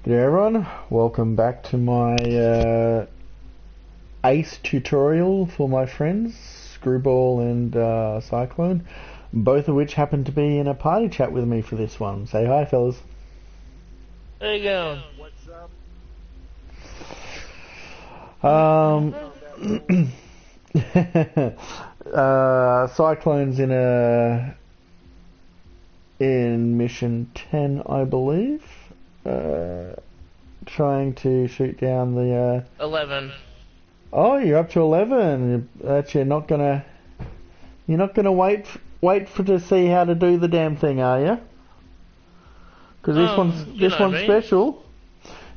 everyone, welcome back to my Ace tutorial for my friends, Screwball and Cyclone, both of which happen to be in a party chat with me for this one. Say hi, fellas. There you go. What's up? Cyclone's in mission 10, I believe, trying to shoot down the 11. Oh, you're up to 11. You're not gonna wait to see how to do the damn thing, are you? Because this one's special.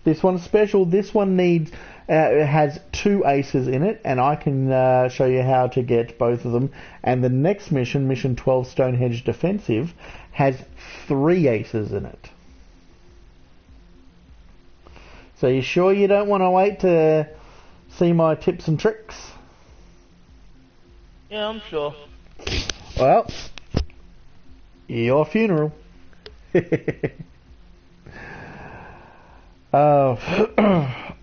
This one's special. This one needs it has 2 aces in it, and I can show you how to get both of them. And the next mission, mission 12, Stonehenge Defensive, has 3 aces in it. So you sure you don't want to wait to see my tips and tricks? Yeah, I'm sure. Well, your funeral.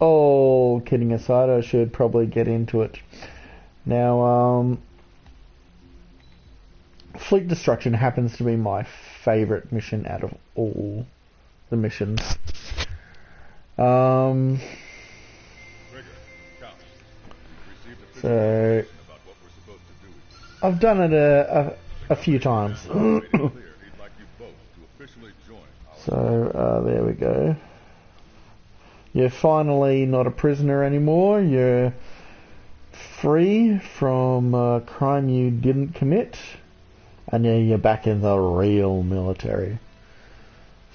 Oh, kidding aside, I should probably get into it. Now, Fleet Destruction happens to be my favourite mission out of all the missions. So I've done it a few times. So there we go. You're finally not a prisoner anymore. You're free from a crime you didn't commit, and you're back in the real military.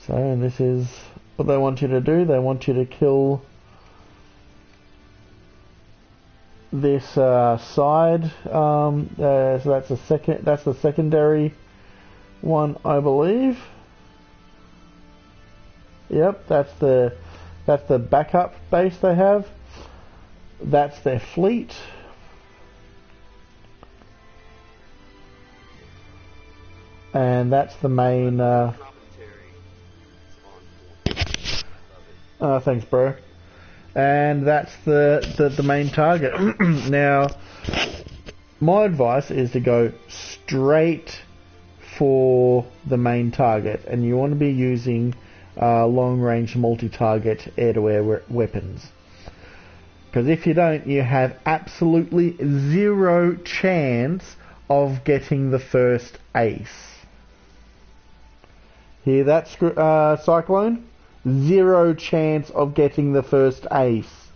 So this is what they want you to do. They want you to kill this side. So that's the secondary one, I believe. Yep, that's the backup base they have. That's their fleet. And that's the main thanks, bro. And that's the main target. Now, my advice is to go straight for the main target, and you want to be using long-range multi-target air-to-air weapons. Because if you don't, you have absolutely 0 chance of getting the first ace. Hear that, Cyclone? 0 chance of getting the first ace.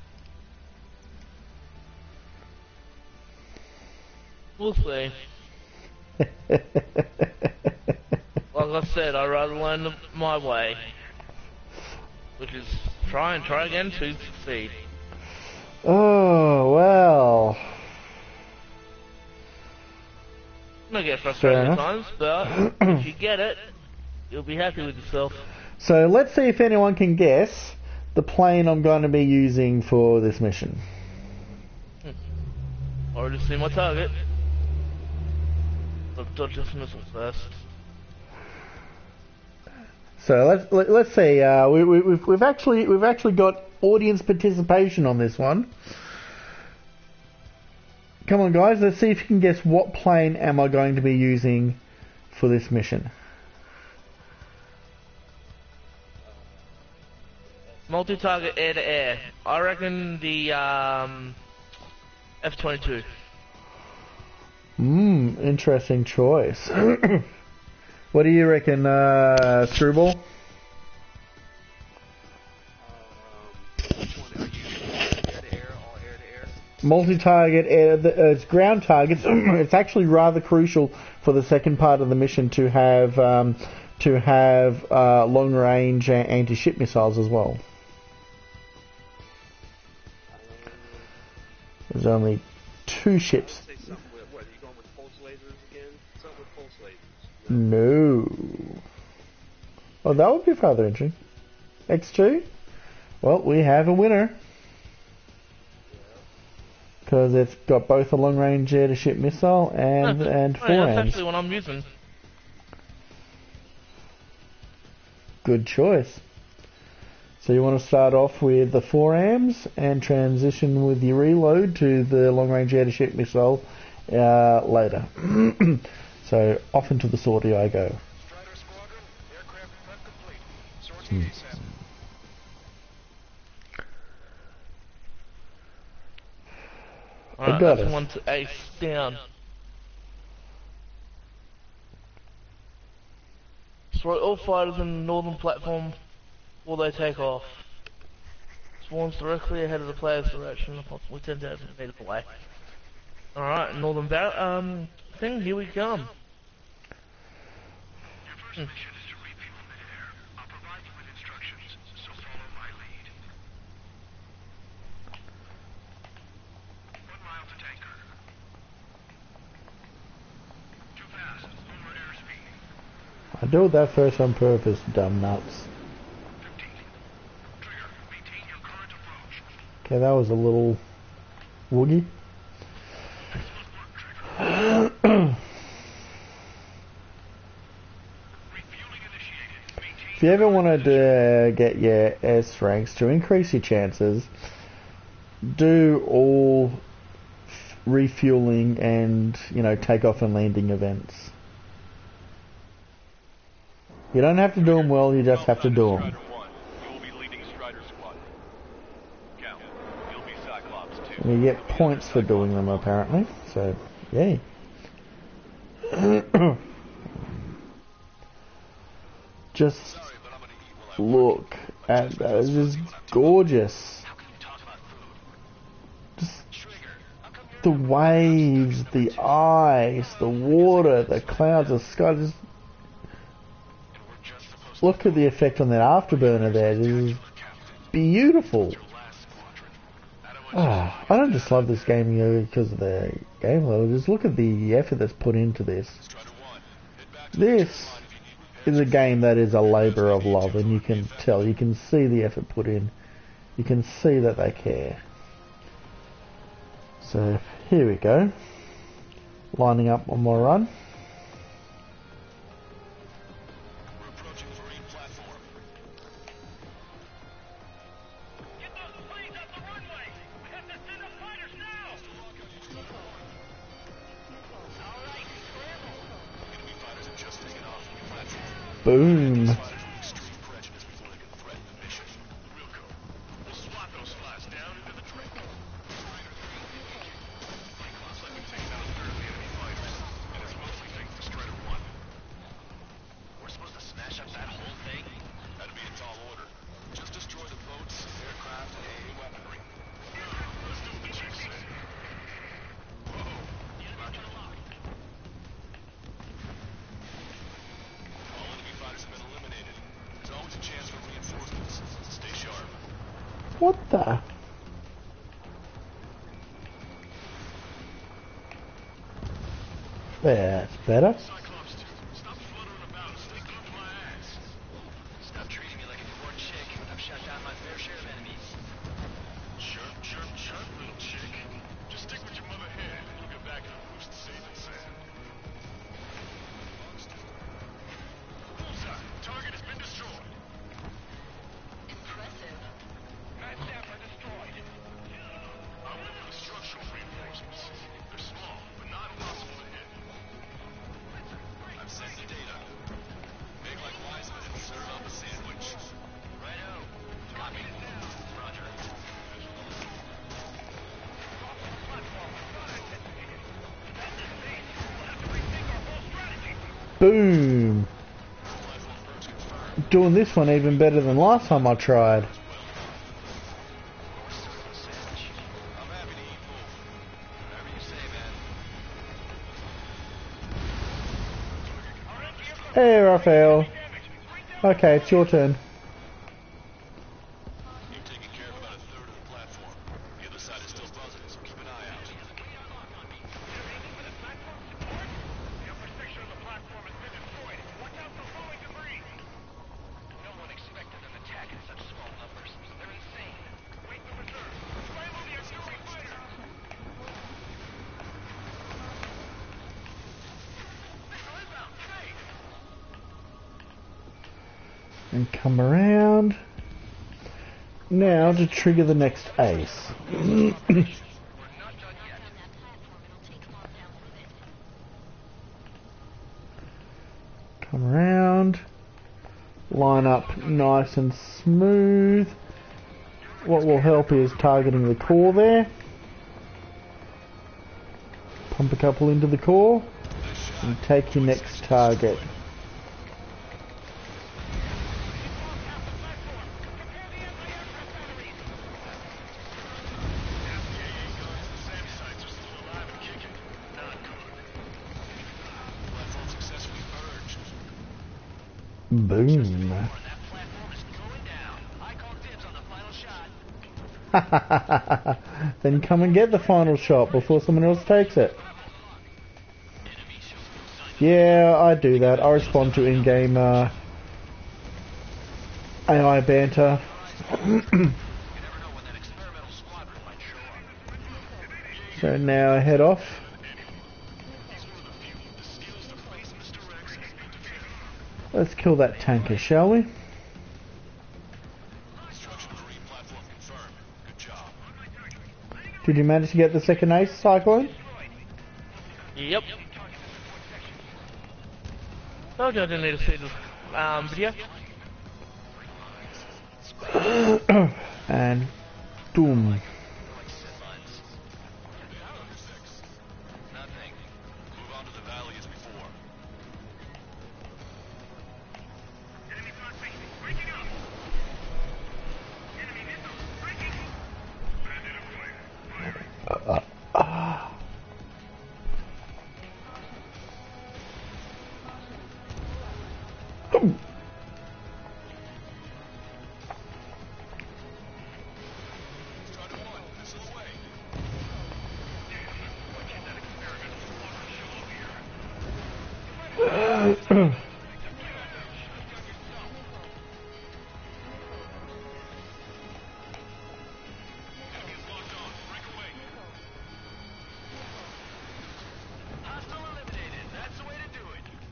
We'll see. Like I said, I'd rather learn my way, which is try again to succeed. Oh, well. You'll get frustrated at times, but if you get it, you'll be happy with yourself. So let's see if anyone can guess the plane I'm going to be using for this mission. Already see my target. I'll dodge this missile first. So let's see. We've actually got audience participation on this one. Come on, guys. Let's see if you can guess what plane am I going to be using for this mission. Multi-target air-to-air. I reckon the F-22. Interesting choice. What do you reckon, Screwball? Which one are you air-to-air, all air-to-air? Multi-target air. It's ground targets. It's actually rather crucial for the second part of the mission to have long-range anti-ship missiles as well. There's only 2 ships. What, are you going with pulse lasers again? Something with pulse lasers. No. Oh, that would be rather interesting. X2? Well, we have a winner. Because it's got both a long-range air-to-ship missile and forearms. That's actually what I'm using. Good choice. So you want to start off with the forearms and transition with your reload to the long-range air-to-ship missile later. So off into the sortie I go. Strider Squadron, aircraft prep complete. Sortie ASAP. Alright, got that's it. 1 to ace down. Destroy all fighters in the northern platform before they take off. Spawns directly ahead of the player's direction, approximately 10,000 meters away. Alright, northern thing, here we come. Your first mission is to refuel mid-air. I'll provide you with instructions, so follow my lead. 1 mile to tanker. Too fast. Over airspeed. I do that first on purpose, dumb nuts. 15. Trigger, maintain your current approach. Okay, that was a little woogie. Excellent work, Trigger. Refueling initiated. Maintain If you ever wanted to get your S ranks to increase your chances, do all refueling and, takeoff and landing events. You don't have to do them well, you just have to do them. Strider 1, you will be leading Strider Squadron. Count, you'll be Cyclops 2. You get points for doing them apparently, so yay. Just Sorry, but I'm gonna eat while I look at that, it's just gorgeous. How can you talk about food? Just Trigger, how come you're the waves, the ice, the water, the clouds, the sky, just and we're just supposed to look at the effect on that afterburner there, it is beautiful. last squadron. I don't want Ah, I don't just love this game because of the game level, just look at the effort that's put into this. Strider 1, head back to This is a game that is a labour of love, and you can tell, you can see the effort put in, you can see that they care. So here we go, lining up on my run. We're approaching Marine platform. Get those planes off the runway! We have to send up fighters now! Alright, scramble! Enemy fighters have just taken off from the platform. Boom. Fighters with extreme prejudice before they can threaten the mission. Real code. We'll swat those flies down into the train. Strider 3. Looks like we've taken out a third of the enemy fighters. And it's mostly thanks to Strider 1. We're supposed to smash up that whole thing? That'd be a tall order. Just destroy the boats, aircraft, and any weaponry. Let's do what the chick said. Whoa. Roger. All enemy fighters have been eliminated. There's always a chance for reinforcements. Stay sharp. What the? That's better. Cyclops 2, stop fluttering about and stay good to my ass. Stop treating me like a poor chick. I've shot down my fair share of enemies. Chirp, chirp, chirp, little chick. Just stick with your mother hen and you'll get back to the roost safe and sound. Bullseye, target has been destroyed. Impressive. Night Sapper destroyed. I'm looking for structural reinforcements. They're small, but not impossible to hit. I've sent the data. Make like Wiseman and serve up a sandwich. Righto. Copy. Roger. Boom. Platform approach confirmed. Doing this one even better than last time I tried. I'm happy to eat both. Whatever you say, man. Hey Raphael. Okay, it's your turn. You've taken care of about a third of the platform. The other side is still buzzing, so keep an eye out. The upper section of the platform has been destroyed. Watch out for falling debris. No one expected an attack in such small numbers. They're insane. Wait for reserve. Scramble the auxiliary fighters. Missile inbound. Trade. And come around. Now to trigger the next ace. Come around. Line up nice and smooth. What will help is targeting the core there. Pump a couple into the core and take your next target. Boom. Then come and get the final shot before someone else takes it. Yeah, I do that. I respond to in-game AI banter. So now I head off. Let's kill that tanker, shall we? Did you manage to get the second ace, Cyclone? Yep. Told you I didn't need to see the video. And boom.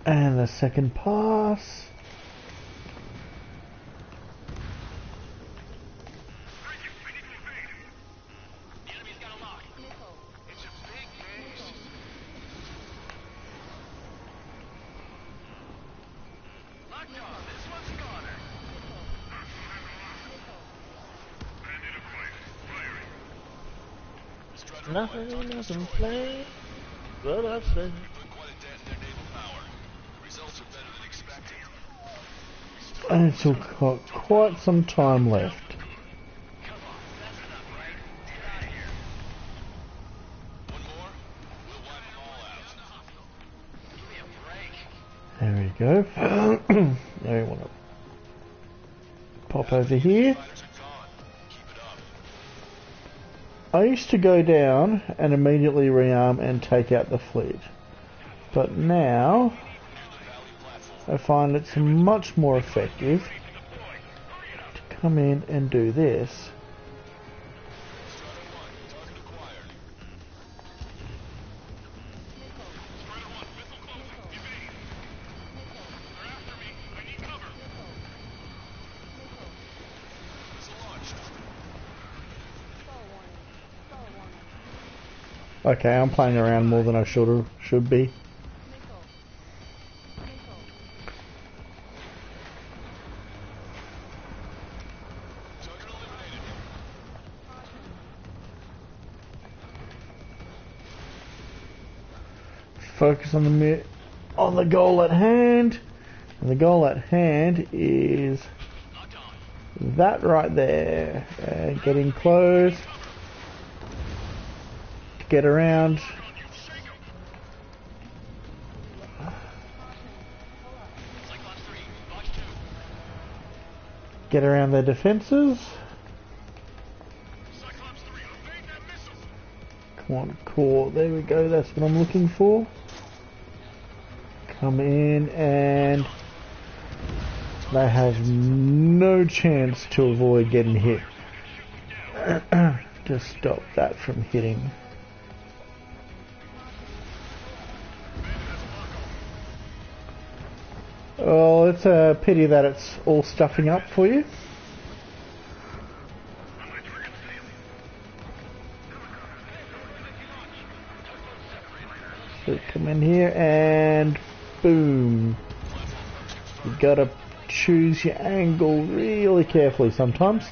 And the second pass. Nothing doesn't play, but I say. And it's still got quite some time left. There we go. Now we want to pop over here. I used to go down and immediately rearm and take out the fleet, but now I find it's much more effective to come in and do this. Okay, I'm playing around more than I should be. Focus on the goal at hand, and the goal at hand is that right there. Getting close. Get around. Get around their defenses. Come on, core. There we go. That's what I'm looking for. Come in, and they have no chance to avoid getting hit. Just stop that from hitting. Well, it's a pity that it's all stuffing up for you. So come in here and boom. You gotta choose your angle really carefully sometimes.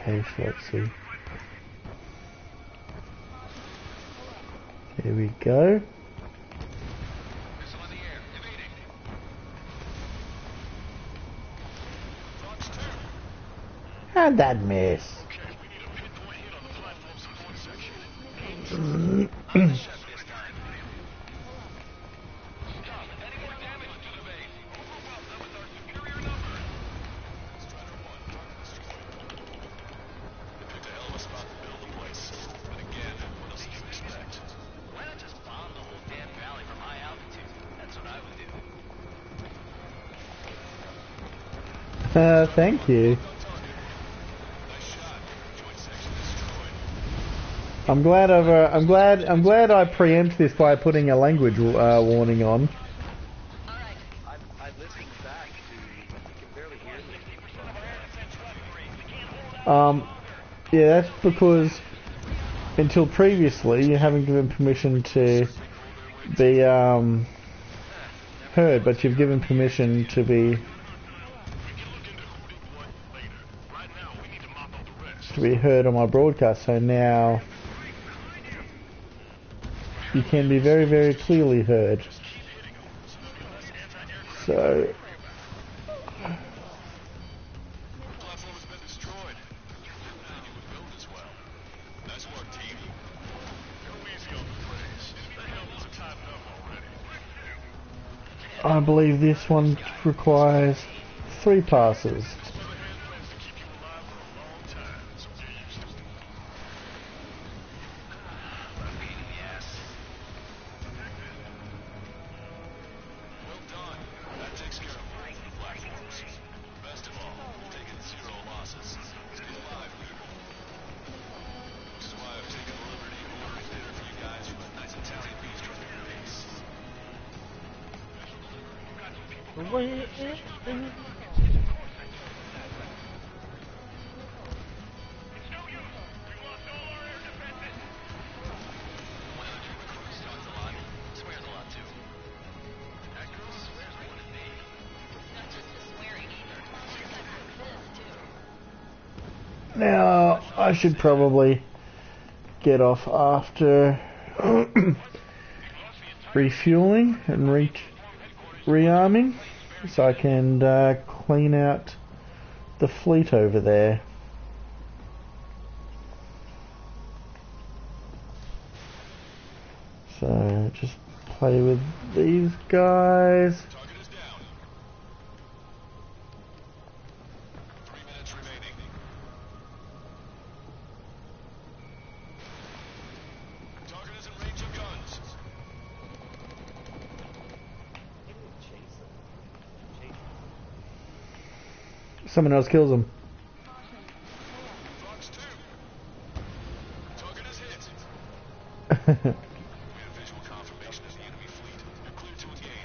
Okay, so let's see. Here we go. How'd that miss? Thank you. I'm glad I preempt this by putting a language warning on. Yeah, that's because until previously you haven't given permission to be heard, but you've given permission to be heard on my broadcast, so now you can be very, very clearly heard. So I believe this one requires 3 passes. Now, I should probably get off after refueling and rearming, so I can clean out the fleet over there. So, just play with these guys. Someone else kills him.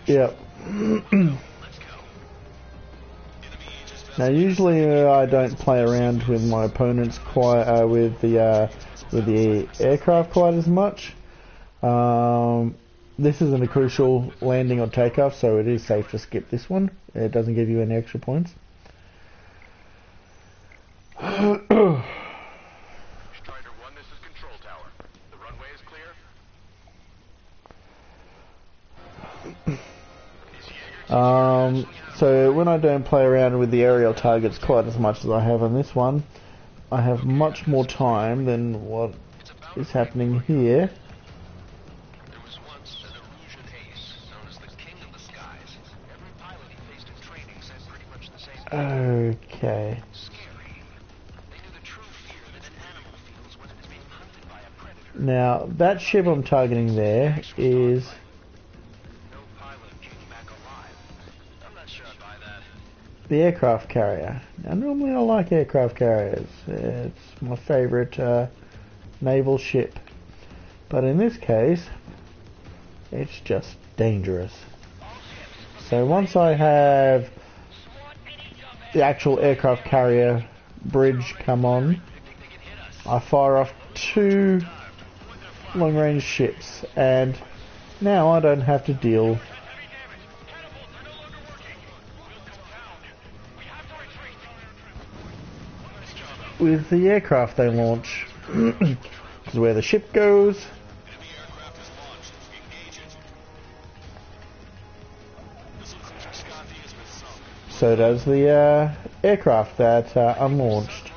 Yep. Now, usually I don't play around with my opponents quite with the aircraft quite as much. This isn't a crucial landing or takeoff, so it is safe to skip this one. It doesn't give you any extra points. Strider 1, this is Control Tower. The runway is clear? So when I don't play around with the aerial targets quite as much as I have on this one, I have much more time than what is happening here. There was once an illusion ace known as the King of the Skies. Every pilot he faced in training said pretty much the same Okay. Now, that ship I'm targeting there is the aircraft carrier. Now, normally I like aircraft carriers. It's my favourite naval ship. But in this case, it's just dangerous. So once I have the actual aircraft carrier bridge come on, I fire off 2 long-range ships, and now I don't have to deal with the aircraft they launch. This is where the ship goes. So does the aircraft that unlaunched.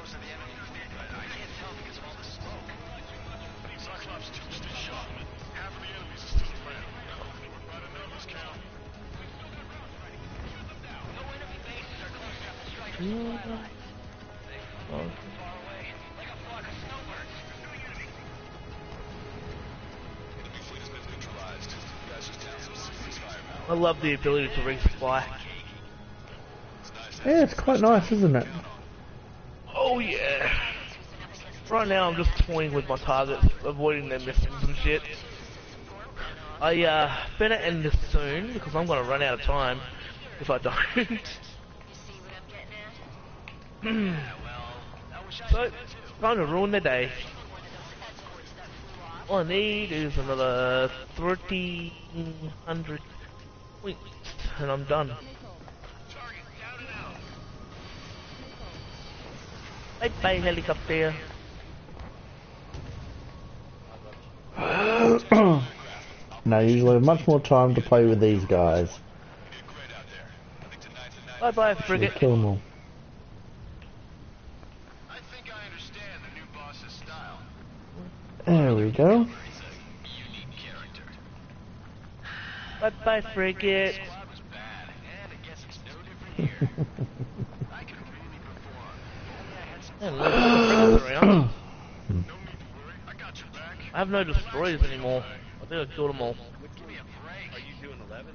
I love the ability to resupply. Yeah, it's quite nice, isn't it? Oh yeah. Right now I'm just toying with my targets, avoiding their missiles and shit. I better end this soon because I'm gonna run out of time if I don't. So, time to ruin the day. All I need is another 1,300 points and I'm done. Bye bye helicopter. Now, usually have much more time to play with these guys. Bye bye frigate. Kill them all. I think I understand the new boss's style. There we go. Bye bye frigate. Yeah, look, frigates around. I have no destroyers anymore. I think I killed them all. Are you doing 11?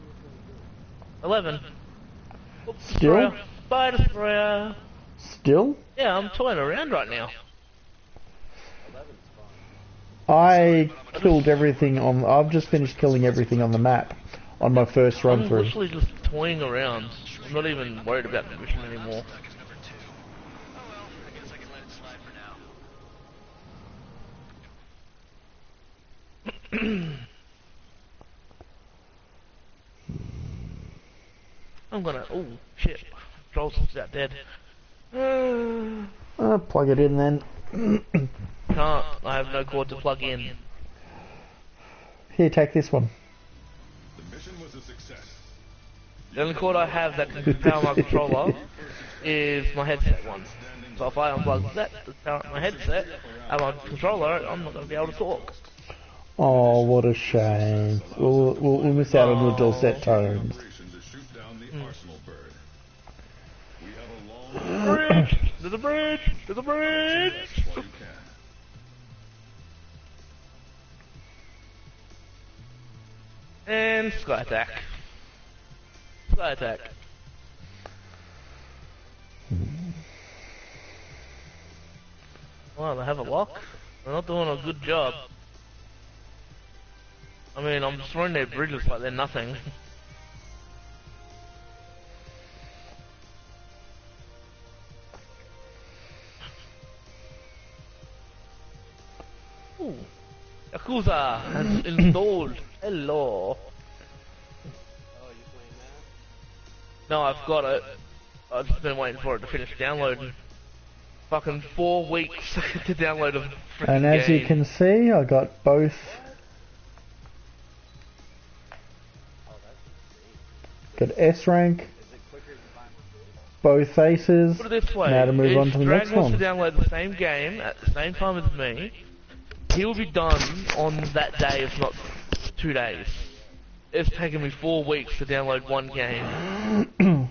11. Oops, Still? destroyer. Bye destroyer. Still? Yeah, I'm toying around right now. I killed everything on... I've just finished killing everything on the map on my first run I'm through. literally just toying around. I'm not even worried about the mission anymore. I'm gonna... Oh, shit. Control's about dead. Plug it in then. Can't. I have no cord to plug in. Here, take this one. The mission was a success. The only cord I have that can power my controller is my headset one. So if I unplug that to power my headset and my controller, I'm not going to be able to talk. Oh, what a shame. We'll miss out on the dulcet tones. Bridge! To the bridge! To the bridge! And sky attack. Sky attack. Well, they have a lock. They're not doing a good job. I mean, I'm destroying their bridges like they're nothing. Ooh. Yakuza has installed. Hello. No, I've got it. I've just been waiting for it to finish downloading. Fucking 4 weeks to download a freaking And as game. you can see, I got both. Got S rank, both aces. Put it this way, Now to move on to the next Drag wants one. to download the same game at the same time as me, he will be done on that day, if not 2 days. It's taken me 4 weeks to download one game.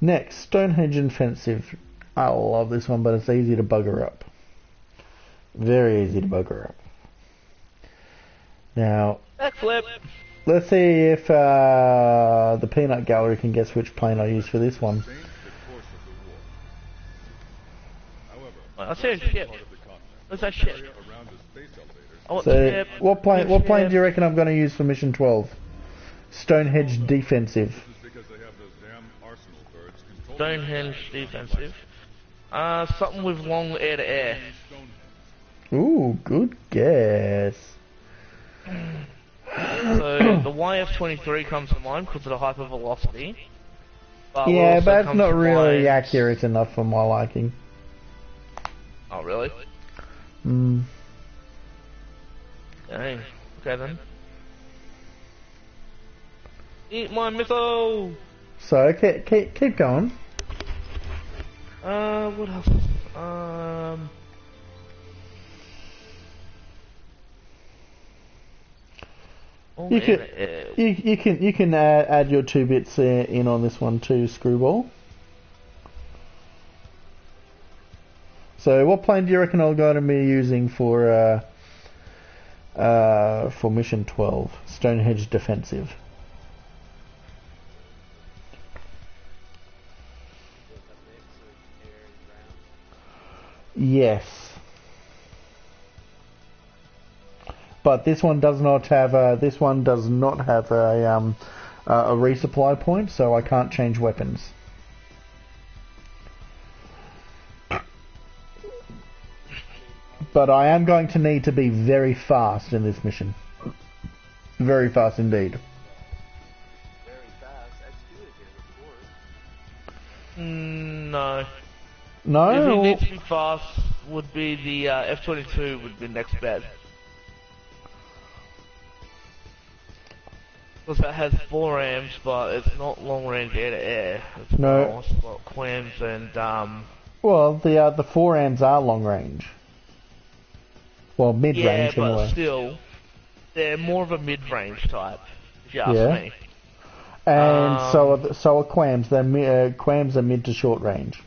Next, Stonehenge Offensive. I love this one, but it's easy to bugger up. Very easy to bugger up. Now, Backflip. let's see if the peanut gallery can guess which plane I used for this one. I said ship. What's that ship? I want the So, ship. what plane do you reckon I'm going to use for Mission 12? Stonehenge Defensive. Stonehenge defensive. Something with long air to air. Ooh, good guess. So the YF-23 comes to mind because of the hypervelocity. But Yeah, also but it's comes not to really mind- accurate enough for my liking. Oh really? Mm. Dang. Okay then. Eat my missile! So, keep going. What else? You can add your 2 bits in on this one too, Screwball. So, what plane do you reckon I'm going to be using for Mission 12? Stonehenge Defensive. Yes. But this one does not have a resupply point, so I can't change weapons. But I am going to need to be very fast in this mission. Very fast indeed. No. No? If it needs to be fast, would be the F-22 would be next best. Because that has 4 amps, but it's not long range air to air. It's No. more got quams and Well, the 4 amps are long range. Well, mid yeah, range but anyway. still, they're more of a mid range type. If you ask Yeah. me. And so are quams. Quams are mid to short range.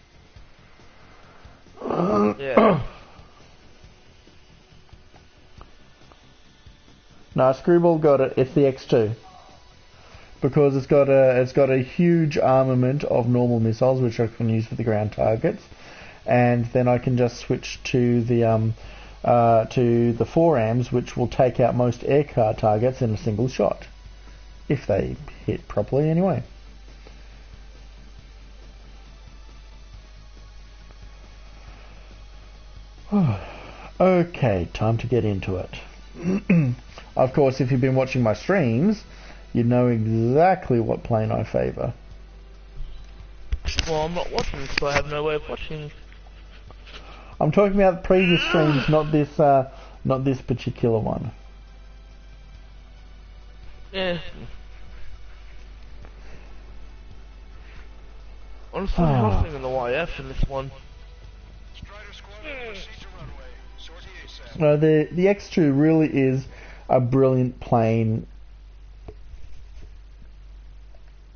Yeah. No, Screwball got it. It's the X2 because it's got a huge armament of normal missiles, which I can use for the ground targets, and then I can just switch to the 4AMs, which will take out most aircar targets in a single shot, if they hit properly anyway. Okay, time to get into it. Of course, if you've been watching my streams, you know exactly what plane I favour. Well, I'm not watching, so I have no way of watching. I'm talking about previous streams, not this particular one. Yeah. Honestly, I'm thinking the YF in this one. Strider squadron, proceed to runway. Sortie ASAP. No, the X2 really is a brilliant plane.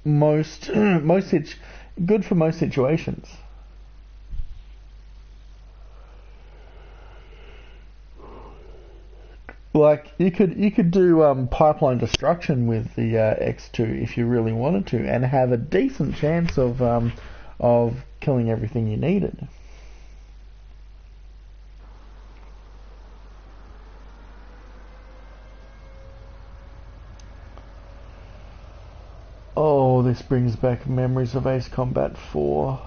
Good for most situations. Like you could do pipeline destruction with the X2 if you really wanted to, and have a decent chance of killing everything you needed. Oh, this brings back memories of Ace Combat 4.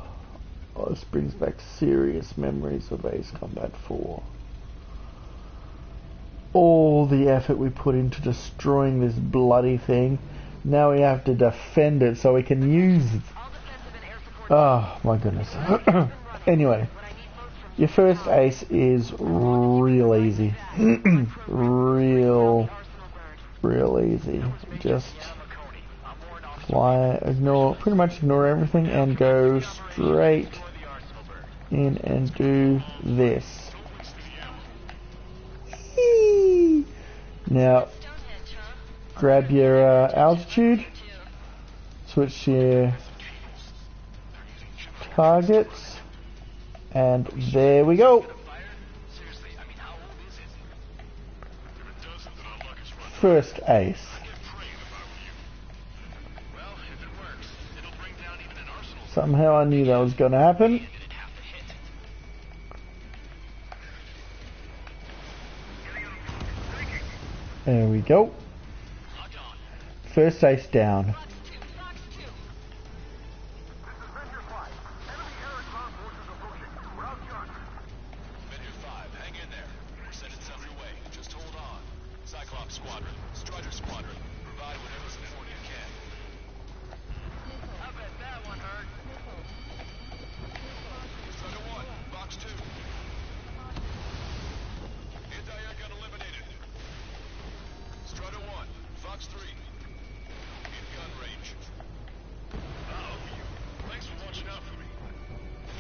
Oh, this brings back serious memories of Ace Combat 4. All the effort we put into destroying this bloody thing. Now we have to defend it so we can use it. Oh, my goodness. Anyway, your first ace is real easy. real easy. Just fly, pretty much ignore everything and go straight in and do this. Now, grab your altitude, switch your targets. And there we go. Seriously, I mean, how old is it? If it doesn't, then I'll lock its front. First ace. I'd get praying if I were you. Well, if it works, it'll bring down even an arsenal. Somehow I knew that was going to happen. It'd have to hit. There we go. Lock on. First ace down. Vendor 5, hang in there. We're sending some your way. Just hold on. Cyclops Squadron, Strider Squadron, provide whatever support you can. I bet that one hurt. Strider 1, Box 2. Anti-air gun eliminated. Strider 1, Fox 3. In gun range. Uh-oh. Thanks for watching out for me.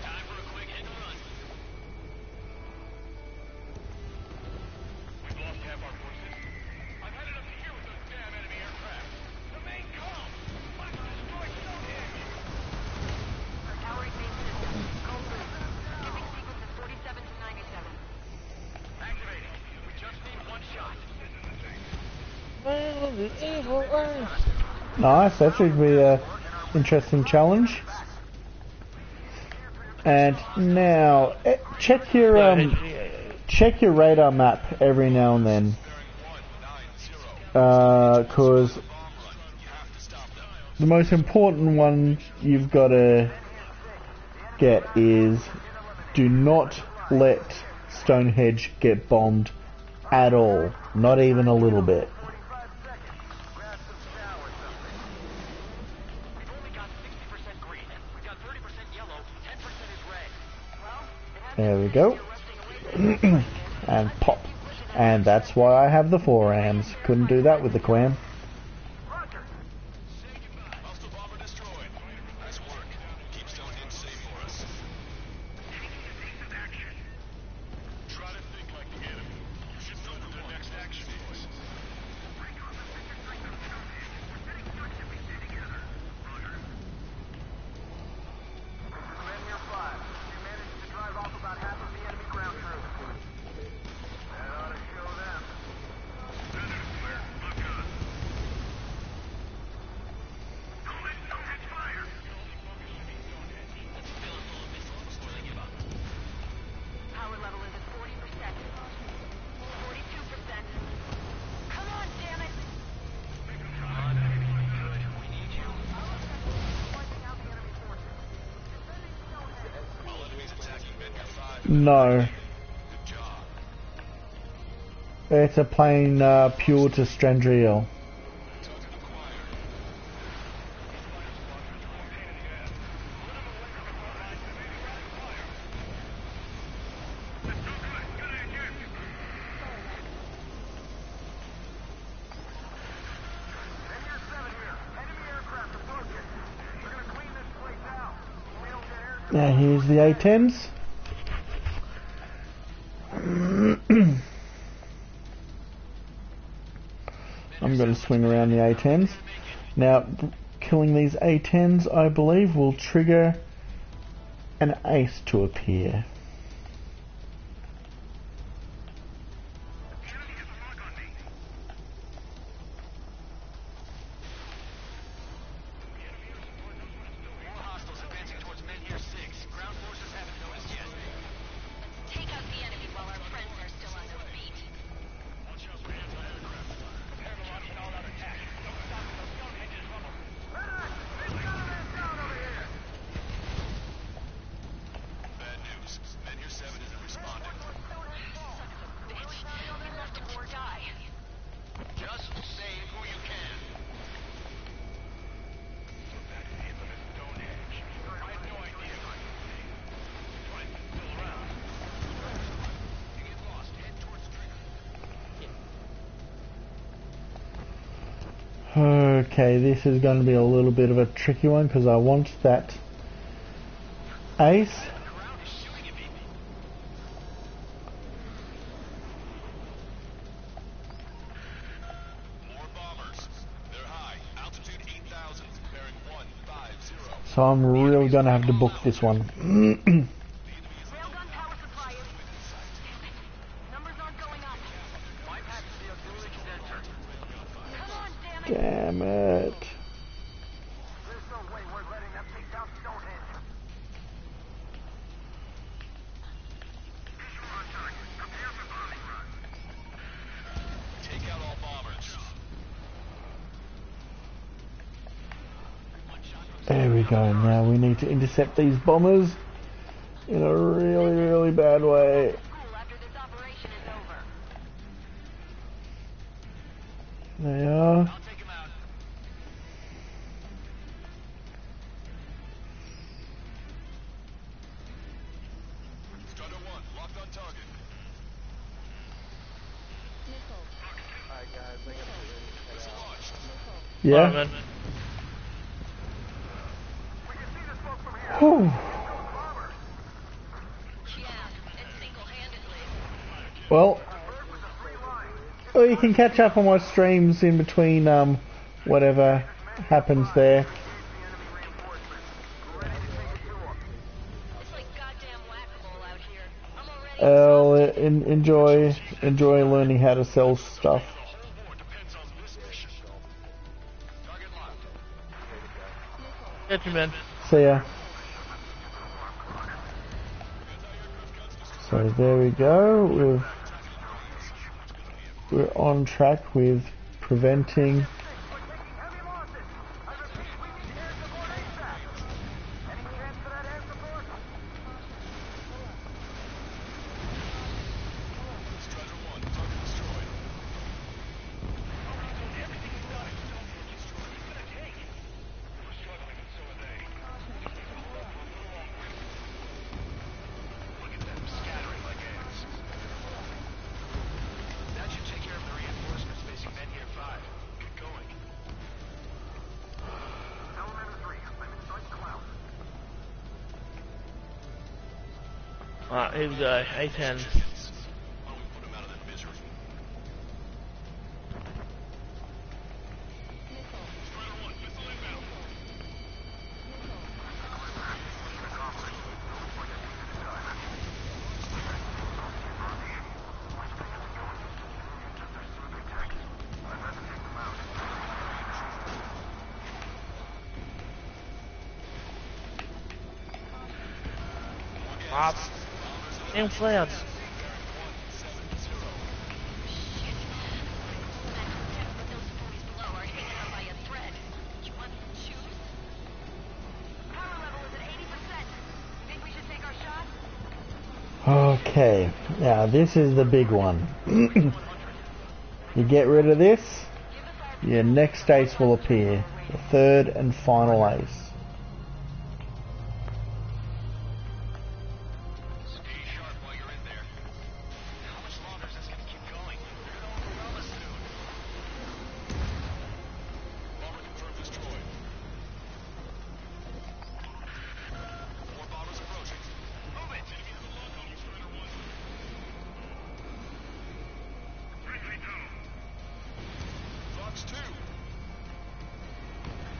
Time for a quick hit and run. We've lost half our forces. I've had it up to here with those damn enemy aircraft. The main column! I can destroy Stonehenge! Powering main system. Go through. Skipping sequence is 47 to 97. Activating. We just need one shot. Well, the evil eye. Nice, that should be a interesting challenge. And now, check your radar map every now and then, because the most important one you've got to get is do not let Stonehenge get bombed at all, not even a little bit. We've only got 60% green. We've got 30% yellow. 10% is red. There we go. And pop. And that's why I have the forams. Couldn't do that with the Quam. Hostile bomber destroyed. Nice work. Keep Stonehenge safe for us. Try to think like the enemy. You should know what their next action is. Power level is at 40%. 42%. Come on, damn it! All enemies attacking Vendor 5. No. Good job. It's a plain pure to Strandriel. Token acquired. Now here's the A10s. I'm going to swing around the A10s. Now, killing these A10s, I believe, will trigger an ace to appear. More hostiles advancing towards Menhir 6. Ground forces haven't noticed yet. Take out the enemy while our friends are still on their feet. Watch out for anti-aircraft. Prepare to launch an all-out attack. Don't stop until Stonehenge is rubble. Bad news. Menhir 7 isn't responding. Bitch, we left him to die. Just save who you can. So that's the infamous Stonehenge. I had no idea. Triton's still around. You get lost. Head towards Trigger. Okay, this is going to be a little bit of a tricky one because I want that ace. The ground is shooting at me. More bombers. They're high. Altitude 8,000. Bearing 150. So I'm really gonna have to book this one. Railgun power supply is... Numbers aren't going up. Come on, damn it. Damn it. There's no way we're letting them take down Stonehenge. Visual on target. Prepare for bombing run. Take out all bombers. There we go. Now we need to intercept these bombers in a really, really bad way. School after this operation is over. They are. I'll take him out. Strider 1, locked on target. Alright guys, I gotta get ready to Missile head out. launched. Yeah. Alright, man. We can see the smoke from here. Whew. Bomber. Yeah, and single-handedly. Well, Bird with a free line. well, you can catch up on my streams in between whatever happens there. Engage the enemy reinforcements. We're ready to take it to them. It's like goddamn whack-a-mole out here. I'm already... Enjoy learning how to sell stuff. The whole war depends on this mission. Target locked. Get you, man. See ya. So there we go. We're on track with preventing. Heavy losses. I repeat, we need air support ASAP. Any chance for that air support? Strider 1, target destroyed. Look at them, scattering like ants. That should take care of the reinforcements facing Menhir 5. Get going. Elemental 3, I'm inside cloud. Alright, here we go. A10. Why don't we put him out of that misery? Strider 1, missile inbound. Ah, damn clouds. Power level is at 80%. Think we should take our shot? Okay, now this is the big one. You get rid of this, your next ace will appear. The third and final ace. Stay sharp while you're in there. How much longer is this gonna keep going? They're gonna overwhelm us soon. Bomber confirmed destroyed. More bombers approaching. Move it! Enemy have a lock on you, Strider 1. Friendly down. Fox 2.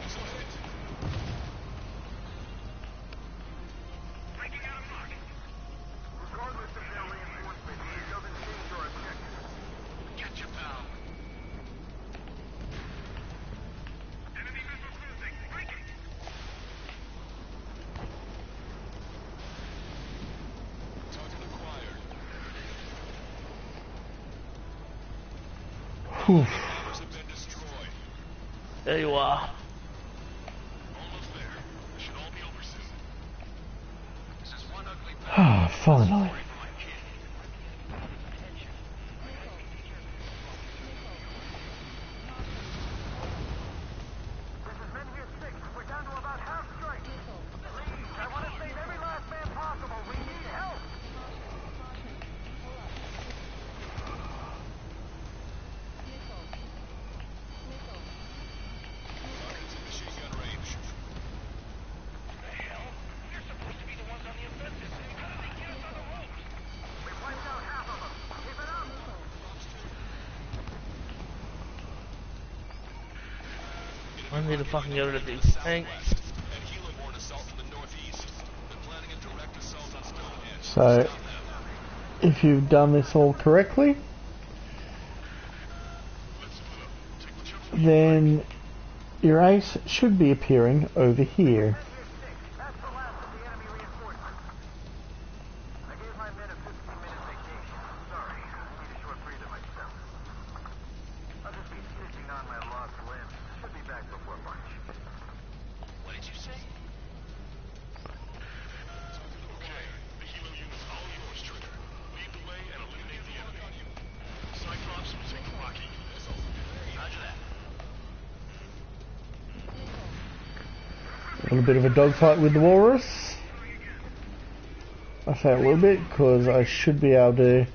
Missile hit. Breaking out of mark. Regardless of their reinforcement, it doesn't change our objective. Get you, pal. Enemy missile cruising. Break it. Target acquired. Whew. Bombers have been destroyed. There you are. Almost there. This should all be over soon. This is one ugly Ah, finally. for my kid. This is Menhir 6. We're down to about half strength. Please, I want to save every last man possible. We need help. Target's in machine gun range. The hell? You're supposed to be the ones on the offensive. How did they get us on the ropes? We wiped out half of them. Keep it up. I need to fucking get rid of these tanks. And heliborne assault So, if you've done this all correctly, then your ace should be appearing over here. That's the last of the enemy reinforcements. I gave my men a 15-minute vacation. Sorry, I need a short breather myself. I'll just be stitching on my lost limbs. Should be back before lunch. What did you say? Okay, the helo unit's all yours, Trigger. Lead the way and eliminate the enemy. Cyclops will take the rocket unit. Roger that. A little bit of a dogfight with the walrus. I say a little bit because I should be able to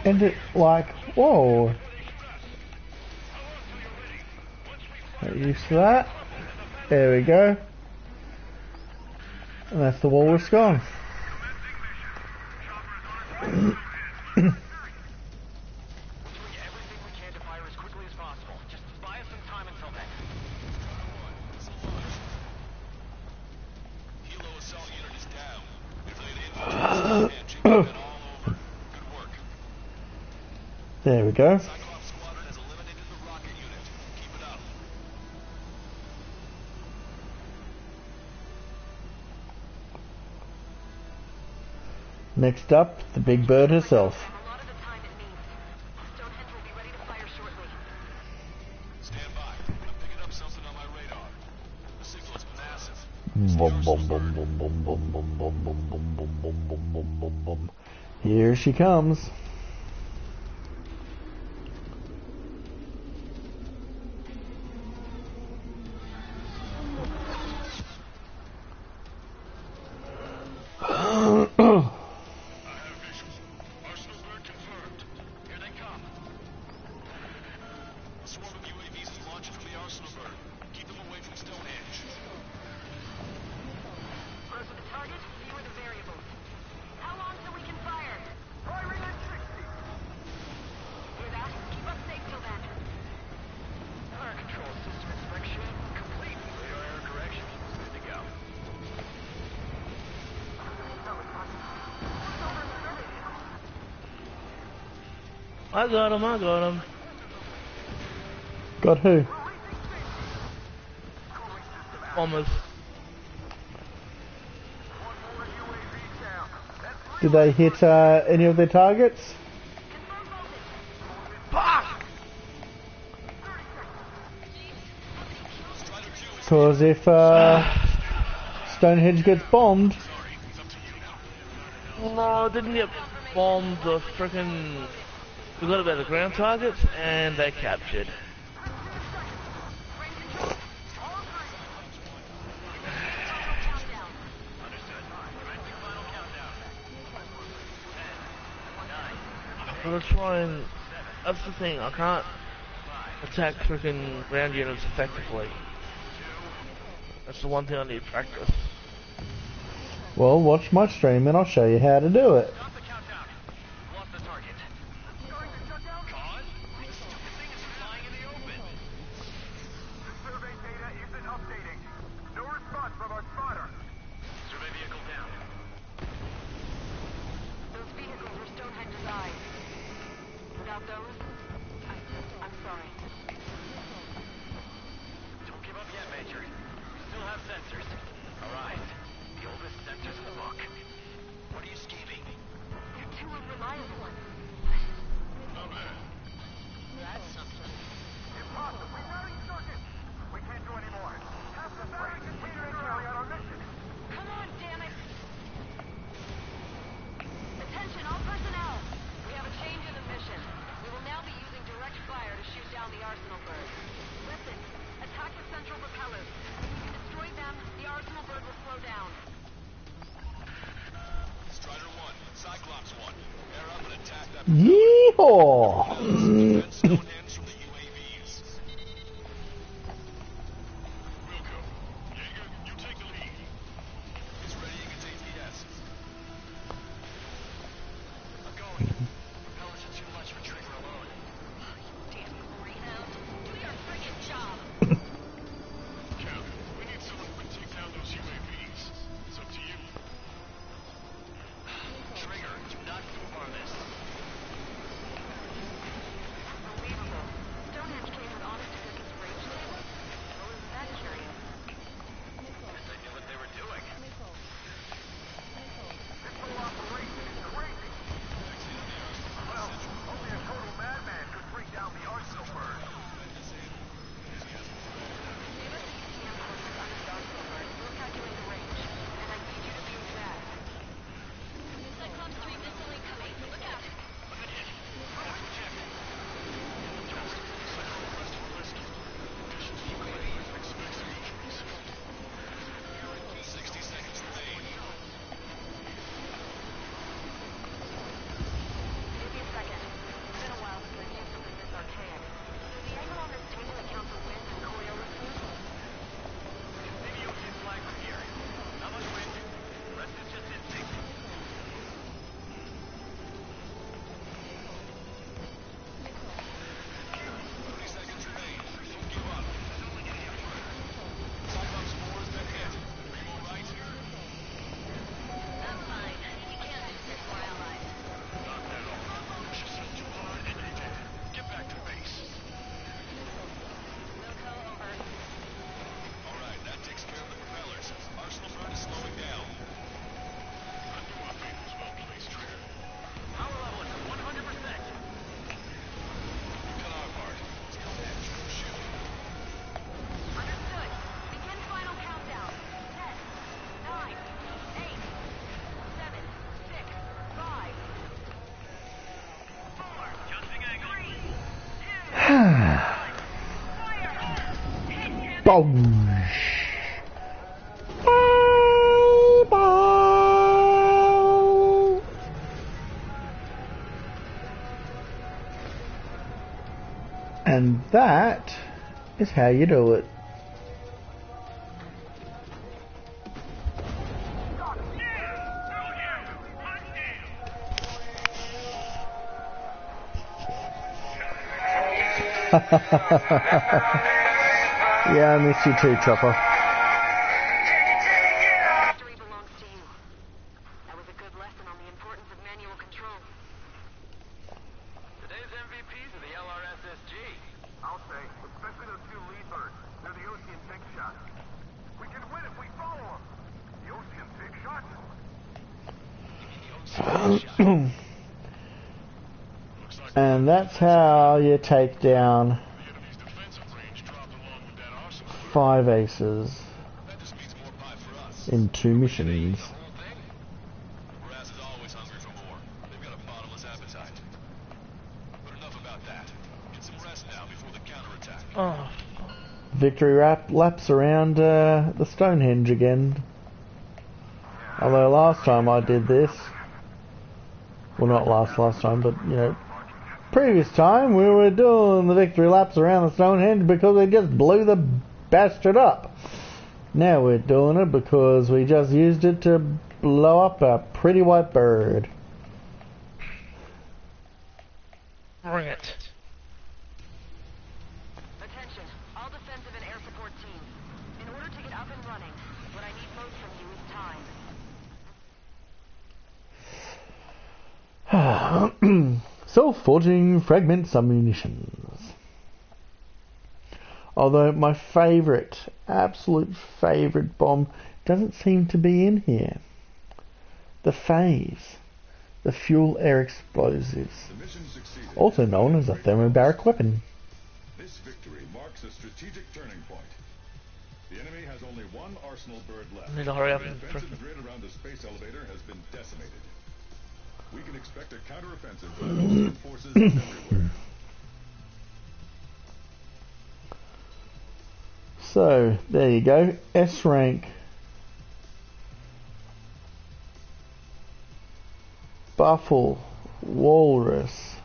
end it like, whoa. Get used to that. There we go. And that's the walrus gone. Everything we can to fire as quickly as possible. Just buy us some time until then. Helo assault unit is down. If they had infantry, all over. Good work. There we go. Cyclops squadron has eliminated the rocket unit. Keep it up. Next up, the big bird herself. A lot of the time it means Stonehenge will be ready to fire shortly. Stand by. I'm picking up something on my radar. The signal is massive. Boom, boom, boom, boom, boom, boom, boom, boom, boom, boom, boom, boom, boom, boom, boom, boom. Here she comes. Arsenal bird confirmed. Here they come. A swarm of UAVs is launching from the Arsenal bird. Keep them away from Stonehenge. Closer the target, fewer the variables. How long till we can fire? Firing at 60. Hear that? Keep us safe till then. Fire control system inspection complete. Radar error correction. Good to go. I got him, I got him. Got who? Almost. Did they hit any of their targets? Fuck! Because if Stonehenge gets bombed, No, it didn't get bombed. The frickin' we got about the ground targets and they captured. I'm gonna try and. That's the thing, I can't attack frickin' ground units effectively. That's the one thing I need practice. well, watch my stream and I'll show you how to do it. Stop the countdown. Lost the target. Starting to shut down. Cause? This stupid thing is flying in the open. The survey data isn't updating. No response from our spotter. Survey vehicle down. Those vehicles were Stonehenge's eyes. Without those, I'm sorry. Don't give up yet, Major. We still have sensors. Arise. The oldest sensors in the book. What are you scheming? You're too unreliable. That's something. Impossible. We're not in circuit. We can't do any more. Have the battery container and carry out our mission. Come on, damn it! Attention, all personnel! We have a change in the mission. We will now be using direct fire to shoot down the Arsenal bird. Listen, attack the central propellers. If we can destroy them, the Arsenal bird will slow down. Strider 1, Cyclops 1. Air up and attack that. Yeehaw! Prevent Stonehenge from the UAVs. Wilco, Jaeger, you take the lead. He's readying its ATS. I'm going. Propellers are too much for Trigger alone. Damn greenhound. Do your friggin' job! Cap, we need someone who can take down those UAVs. Boosh. Bye-bye. And that is how you do it. Yeah, I miss you too, Chopper. Victory belongs to you. That was a good lesson on the importance of manual control. Today's MVPs are the LRSSG. I'll say, especially those two lead birds. They're the Ocean Big Shots. We can win if we follow them. The Ocean Big Shots. And that's how you take down 5 aces in 2 missions. Brass is always hungry for more. They've got a bottomless appetite. But enough about that. Get some rest now before the counterattack. Oh, Victory laps around the Stonehenge again. Although last time I did this, well, not last time, but you know, previous time we were doing the victory laps around the Stonehenge because we just blew the bastard up. Now we're doing it because we just used it to blow up a pretty white bird. bring it. Attention, all defensive and air support teams. In order to get up and running, what I need most from you is time. Self-forging fragment submunitions. Although my favourite, absolute favourite bomb doesn't seem to be in here. The phase. The fuel air explosives. Also known as a thermobaric weapon. This victory marks a strategic turning point. The enemy has only one arsenal bird left. I need to hurry up The and defensive grid around the space elevator has been decimated. We can expect a counteroffensive by Ocean forces everywhere. So, there you go. S rank. Buffle. Walrus.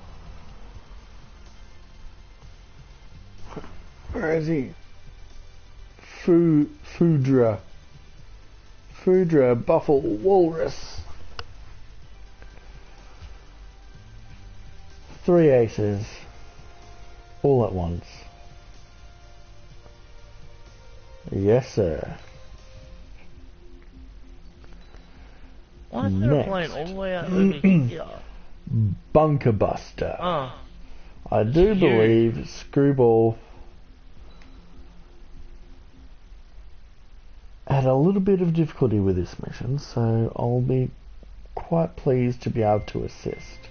Where is he? Foudra. Foudra, Buffle, Walrus. 3 aces. All at once. Yes, sir. Why is there a plane all the way out over here? Bunker Buster. Oh, I do believe Screwball had a little bit of difficulty with this mission, so I'll be quite pleased to be able to assist.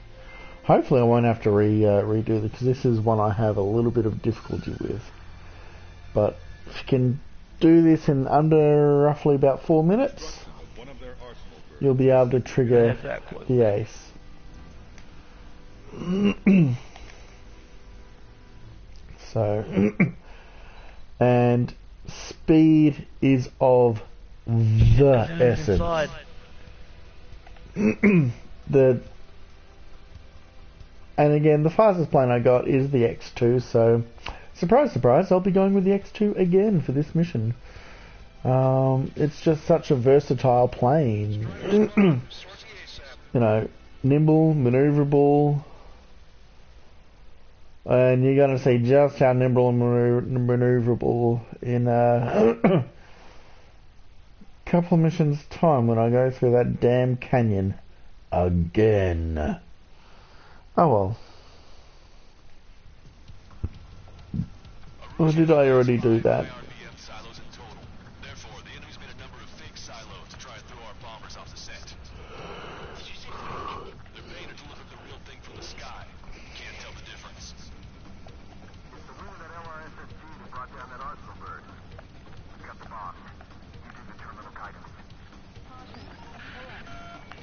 Hopefully I won't have to redo this, because this is one I have a little bit of difficulty with. But if you can do this in under roughly about 4 minutes, you'll be able to trigger the ace. So, and speed is of the essence. And again, the fastest plane I got is the X2, so surprise, surprise, I'll be going with the X2 again for this mission. It's just such a versatile plane. You know, nimble, maneuverable, and you're going to see just how nimble and maneuverable in a couple of missions time when I go through that damn canyon again. Oh well. Or did I already do that?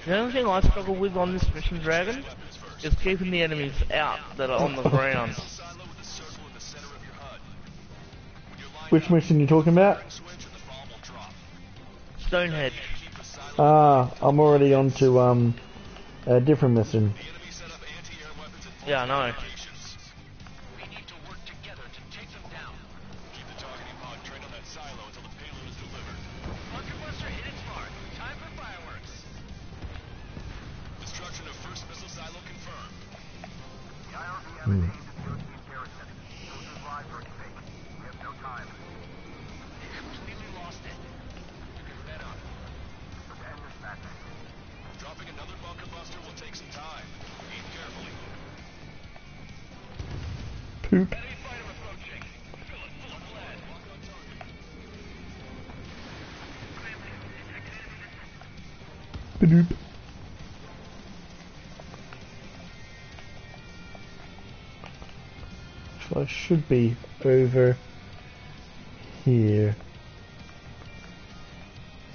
The only thing I struggle with on this mission, Dragon, is keeping the enemies out that are on the ground. Which mission you talking about? Stonehenge. Ah, I'm already on to a different mission. Yeah, I know. We need to work together to take them down. Keep the targeting pod trained on that silo until the payload is delivered. Bunker buster hit its mark. Time for fireworks. Destruction of first missile silo confirmed. The IRB have aimed at European garrison. Those whose lives are at stake. We have no time. They completely lost it. Took his men up. Let's end this madness. Dropping another bunker buster will take some time. Aim carefully. Poop. Enemy fighter approaching. Fill it full of lead. Lock on target. Ba-doop. So I should be over here.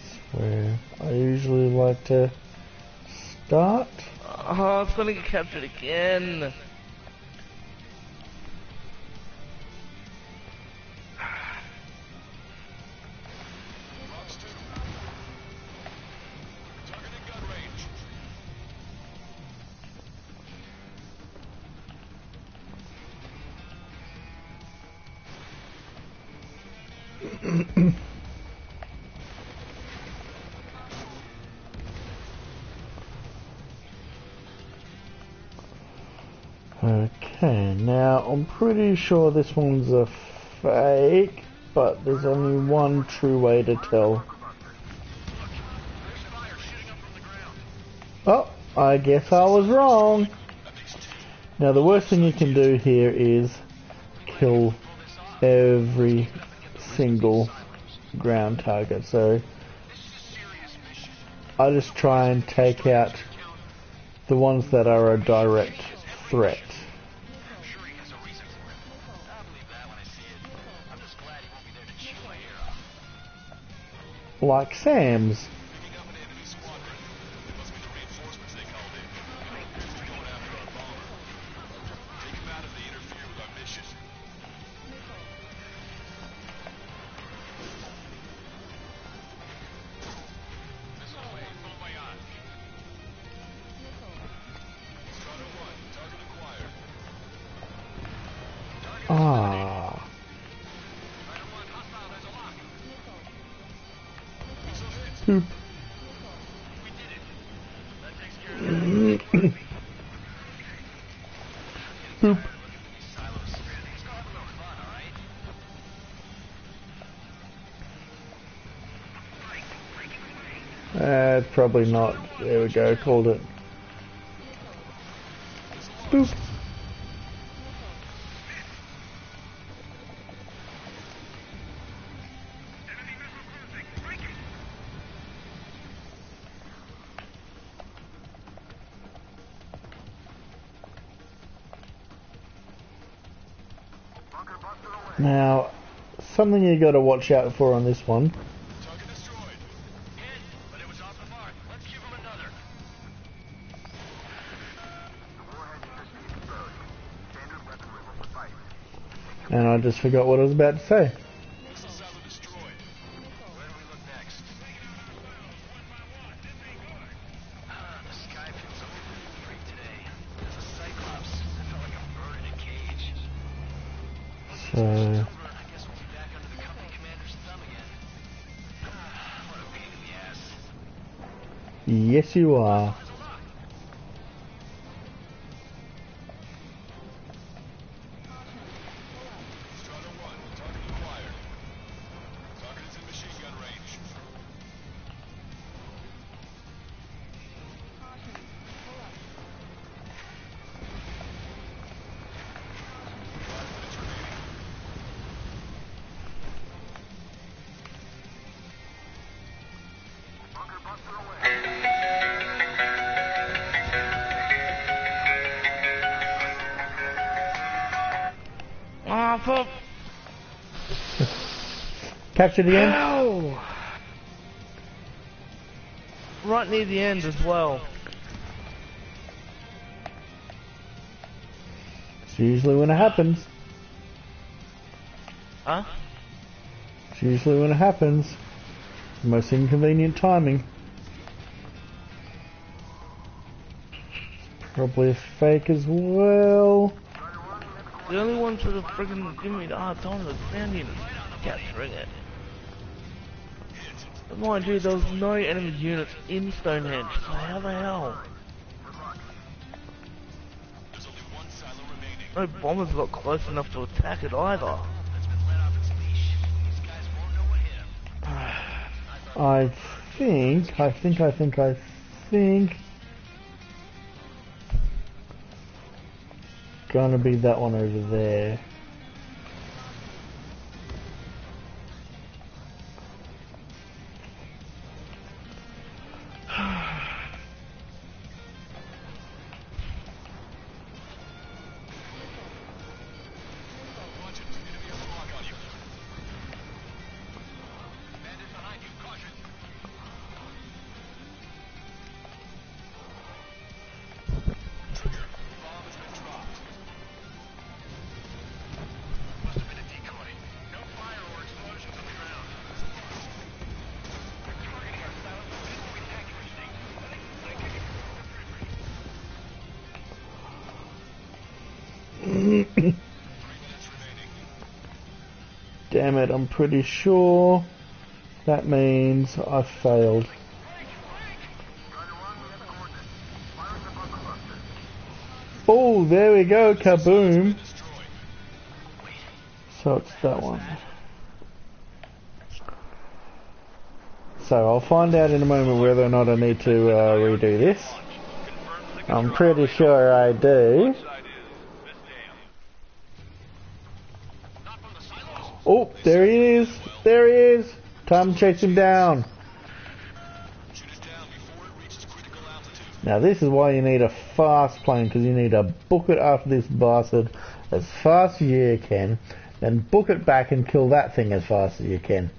That's where I usually like to start. Oh, it's gonna get captured again. Box 2. Targeting gun range. Okay, now I'm pretty sure this one's a fake, but there's only one true way to tell. There's fire shooting up from the ground. Oh, I guess I was wrong. Now the worst thing you can do here is kill every single ground target, so I just try and take out the ones that are a direct threat. I'm sure he has a reason for it. I'll believe that when I see it. I'm just glad he won't be there to chew my ear off. Like Sam's. Picking up an enemy squadron. It must be the reinforcements they called in. Appears to be going after our bomber. Take him out if they interfere with our mission. Missile wave full barrage. Squadron 1, target acquired. Ah. Fighter 1, hostile, there's a lock. Missile hit. Poop. We did it. That takes care of that. Poop. These silos. Let's go have a little fun, alright? Probably not. There we go, called it. Boop. Bunker buster away. Now, something you got to watch out for on this one. Target destroyed. Hit, but it was off the mark. Let's give him another. The warhead should be exposed. Standard weapon level suffice. And I just forgot what I was about to say. Missile silo destroyed. Where do we look next? The sky feels overly straight today. There's a Cyclops. I felt like a bird in a cage. So, I guess we'll be back under the company commander's thumb again. What a pain in the ass. yes you are. There's a lock. Squadron 1, target acquired. Target is in machine gun range. Bunker buster away. Ah, fuck. Capture the end? Ow! Right near the end as well. It's usually when it happens. Huh? It's usually when it happens. The most inconvenient timing. Probably a fake as well. The only ones that have friggin' given me the hard time are the ground units capturing it. But mind you, there was no enemy units in Stonehenge, so how the hell? There's only one silo remaining. No bombers got close enough to attack it either. That's been let off its leash. These guys won't know what hit 'em. I think. Gonna be that one over there. Watch it. Enemy has a lock on you. Bandit behind you. Caution. Trigger. Bomb has been dropped. Must have been a decoy. No fire or explosions on the ground. They're targeting our silos with accuracy. I think it's 3 minutes remaining. Damn it, I'm pretty sure that means I failed. Oh, there we go, kaboom. So it's that one. So I'll find out in a moment whether or not I need to redo this. I'm pretty sure I do. Oh, there he is. There he is. Time to chase him down. Shoot it down before it reaches critical altitude. Now this is why you need a fast plane, because you need to book it after this bastard as fast as you can, then book it back and kill that thing as fast as you can.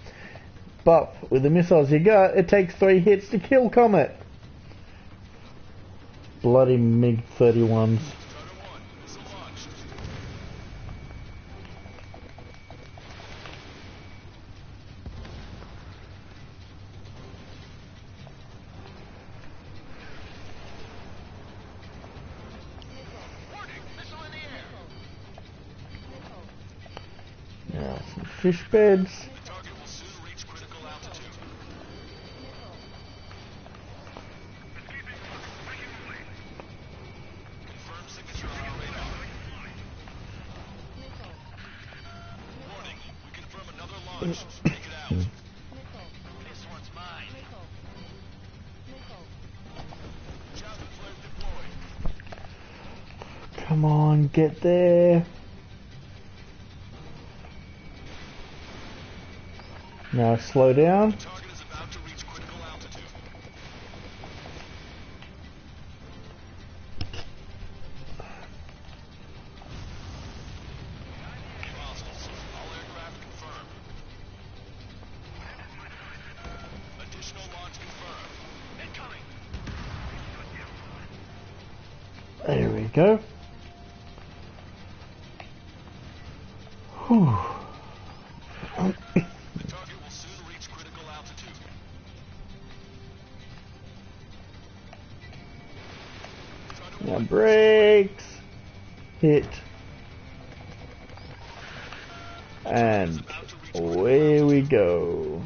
But with the missiles you got, it takes 3 hits to kill Comet. Bloody MiG-31s. Now some fish beds. The target will soon reach critical altitude. Confirm signature on our radar. Warning, we confirm another launch. Take it out. This one's mine. Javelin flares deployed. Come on, get there. Now slow down. Target is about to reach critical altitude. Hostiles. All aircraft confirmed. Additional launch confirmed. Incoming. There we go. Whew. The target will soon reach critical altitude. Now brakes. Hit. And away we go.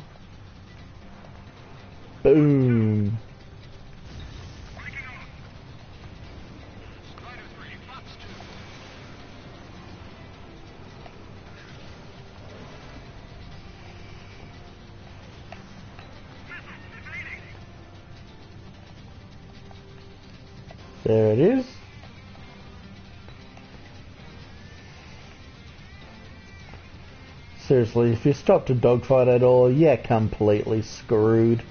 Boom. Glider 3, Fox 2. There it is. Seriously, if you stop to dogfight at all, you're completely screwed.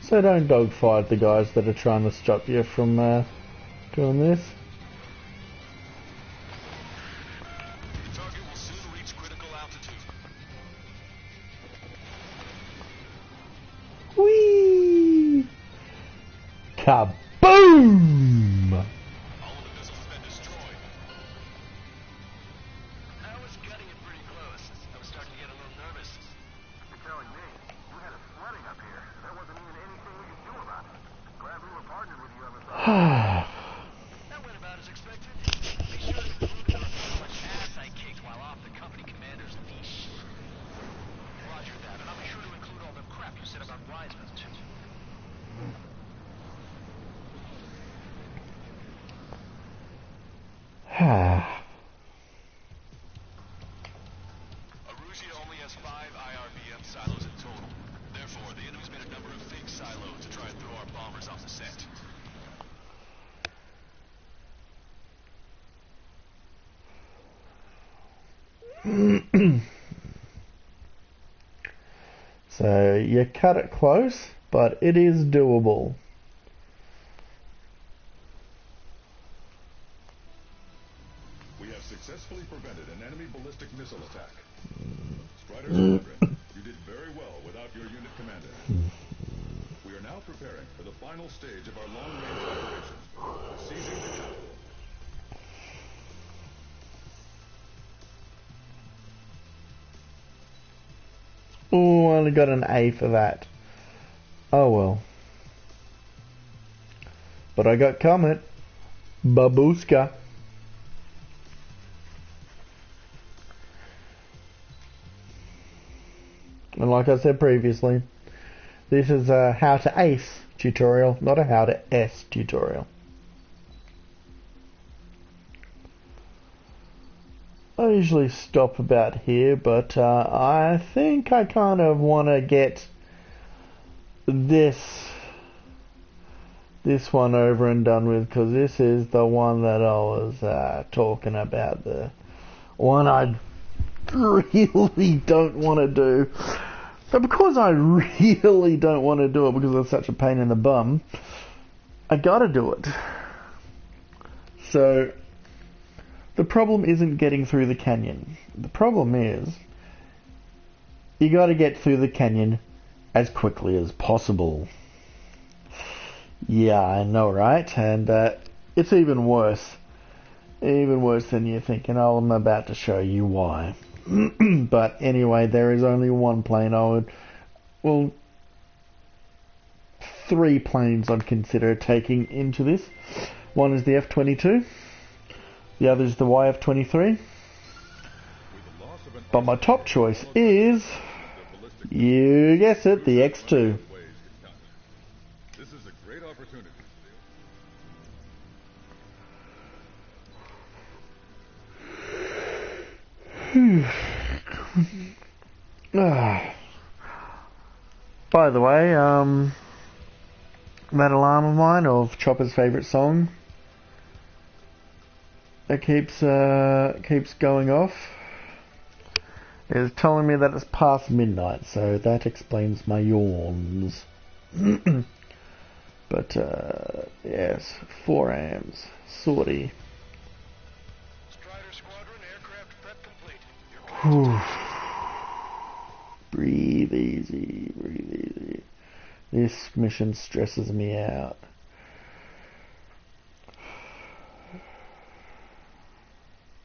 So don't dogfight the guys that are trying to stop you from doing this. The target will soon reach critical altitude. Whee! Kaboom! All of the missiles have been destroyed. I was gutting it pretty close. I was starting to get a little nervous. I tell Arusia only has 5 IRBM silos in total. Therefore, the enemy's made a number of fake silos to try and throw our bombers off the scent. So you cut it close, but it is doable. We have successfully prevented an enemy ballistic missile attack. Strider Squadron, you did very well without your unit commander. We are now preparing for the final stage of our long-range operation, seizing the capital. Oh, I only got an A for that. Oh well. But I got Comet. Babushka. And like I said previously, this is a how to ace tutorial, not a how to S tutorial. I usually stop about here, but I think I kind of want to get this one over and done with, because this is the one that I was talking about, the one I really don't want to do. But because I really don't want to do it because it's such a pain in the bum, I gotta do it. So the problem isn't getting through the canyon. The problem is you gotta get through the canyon as quickly as possible. Yeah, I know, right? And it's even worse. Even worse than you're thinking. Oh, I'm about to show you why. But anyway, there is only one plane well, 3 planes I'd consider taking into this. One is the F-22. The other is the YF-23. But my top choice is, you guess it, the X-2. This is a great opportunity. By the way, that alarm of mine of Chopper's favourite song, it keeps going off, is telling me that it's past midnight, so that explains my yawns. But yes, 4 AMs, sorty. Strider Squadron, aircraft prep complete. Breathe easy, breathe easy. This mission stresses me out.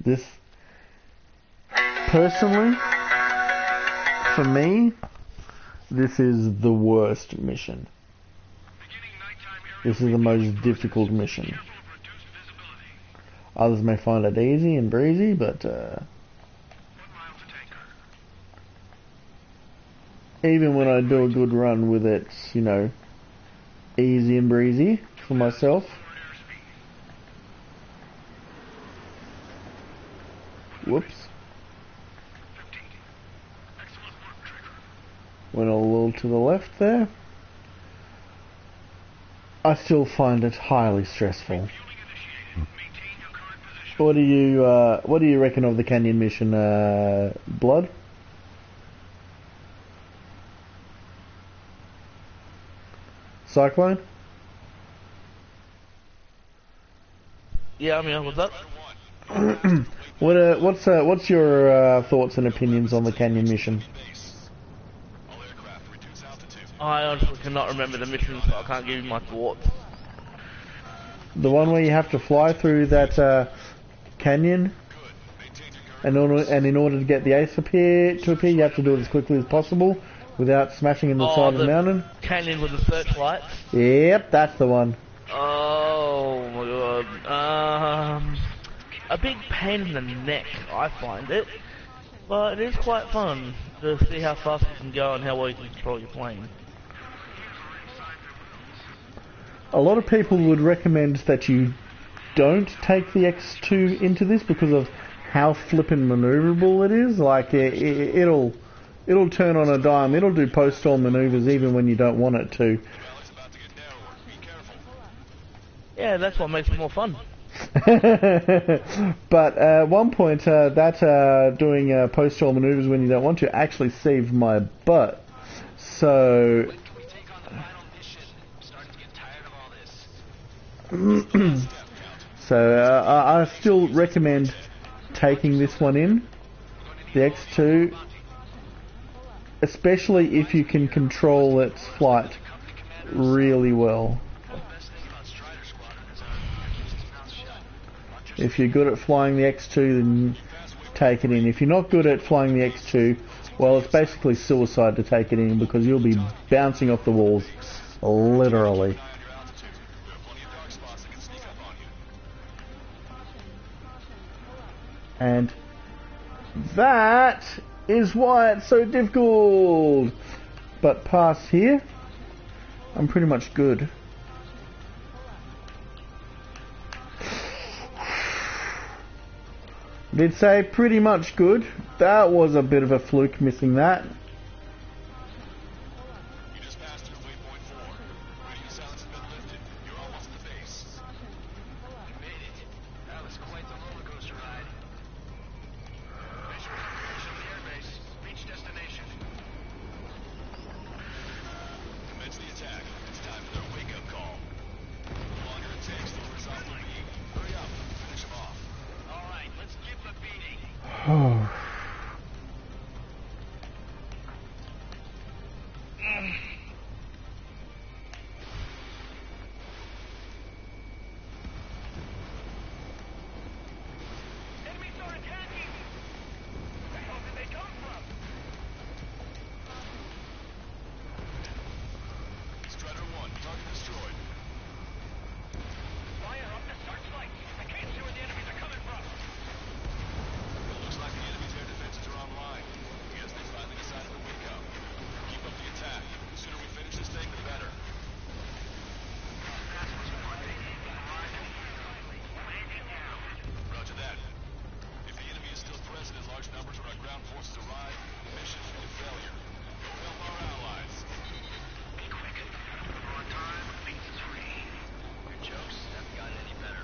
This, personally, for me, this is the worst mission. This is the most difficult mission. Others may find it easy and breezy, but even when I do a good run with it, you know, easy and breezy for myself, whoops, went a little to the left there, I still find it highly stressful. What do you reckon of the canyon mission, Blood? Cyclone? Yeah, I mean, what's up? What's your thoughts and opinions on the canyon mission? I honestly cannot remember the mission, so I can't give you my thoughts. The one where you have to fly through that canyon, and in order to get the ace to appear, you have to do it as quickly as possible without smashing in the side of the mountain. Canyon with the searchlights? Yep, that's the one. Oh my god. A big pain in the neck, I find it. But it is quite fun to see how fast you can go and how well you can control your plane. A lot of people would recommend that you don't take the X2 into this because of how flippin' maneuverable it is. Like it'll turn on a dime. It'll do post-storm maneuvers even when you don't want it to. Yeah, that's what makes it more fun. But at one point, that doing post-storm maneuvers when you don't want to actually saved my butt. So. So I still recommend taking this one in, the X2, especially if you can control its flight really well. If you're good at flying the X2, then take it in. If you're not good at flying the X2, well, it's basically suicide to take it in because you'll be bouncing off the walls, literally. And that is why it's so difficult. But past here, I'm pretty much good. Did say pretty much good. That was a bit of a fluke missing that. You just passed through waypoint 4. Radio silence has been lifted. You're almost at the base. You made it. That was quite the roller coaster ride. Visual confirmation of the airbase. Reach destination. Commence the attack. It's time for their wake-up call. The longer it takes, the worse off we'll be. Hurry up. Finish them off. All right, let's give them a beating. Enemies are attacking! Where the hell did they come from? Strider 1, target destroyed. Fire up the searchlight! I can't see where the enemies are coming from! It looks like the enemy's air defenses are online. Guess they finally decided to wake up. Keep up the attack. The sooner we finish this thing, the better. Roger that. If the enemy is still present in large numbers when our ground forces arrive, the mission is a failure. Go help our allies. Be quick. On time, beats 3. Your jokes haven't gotten any better.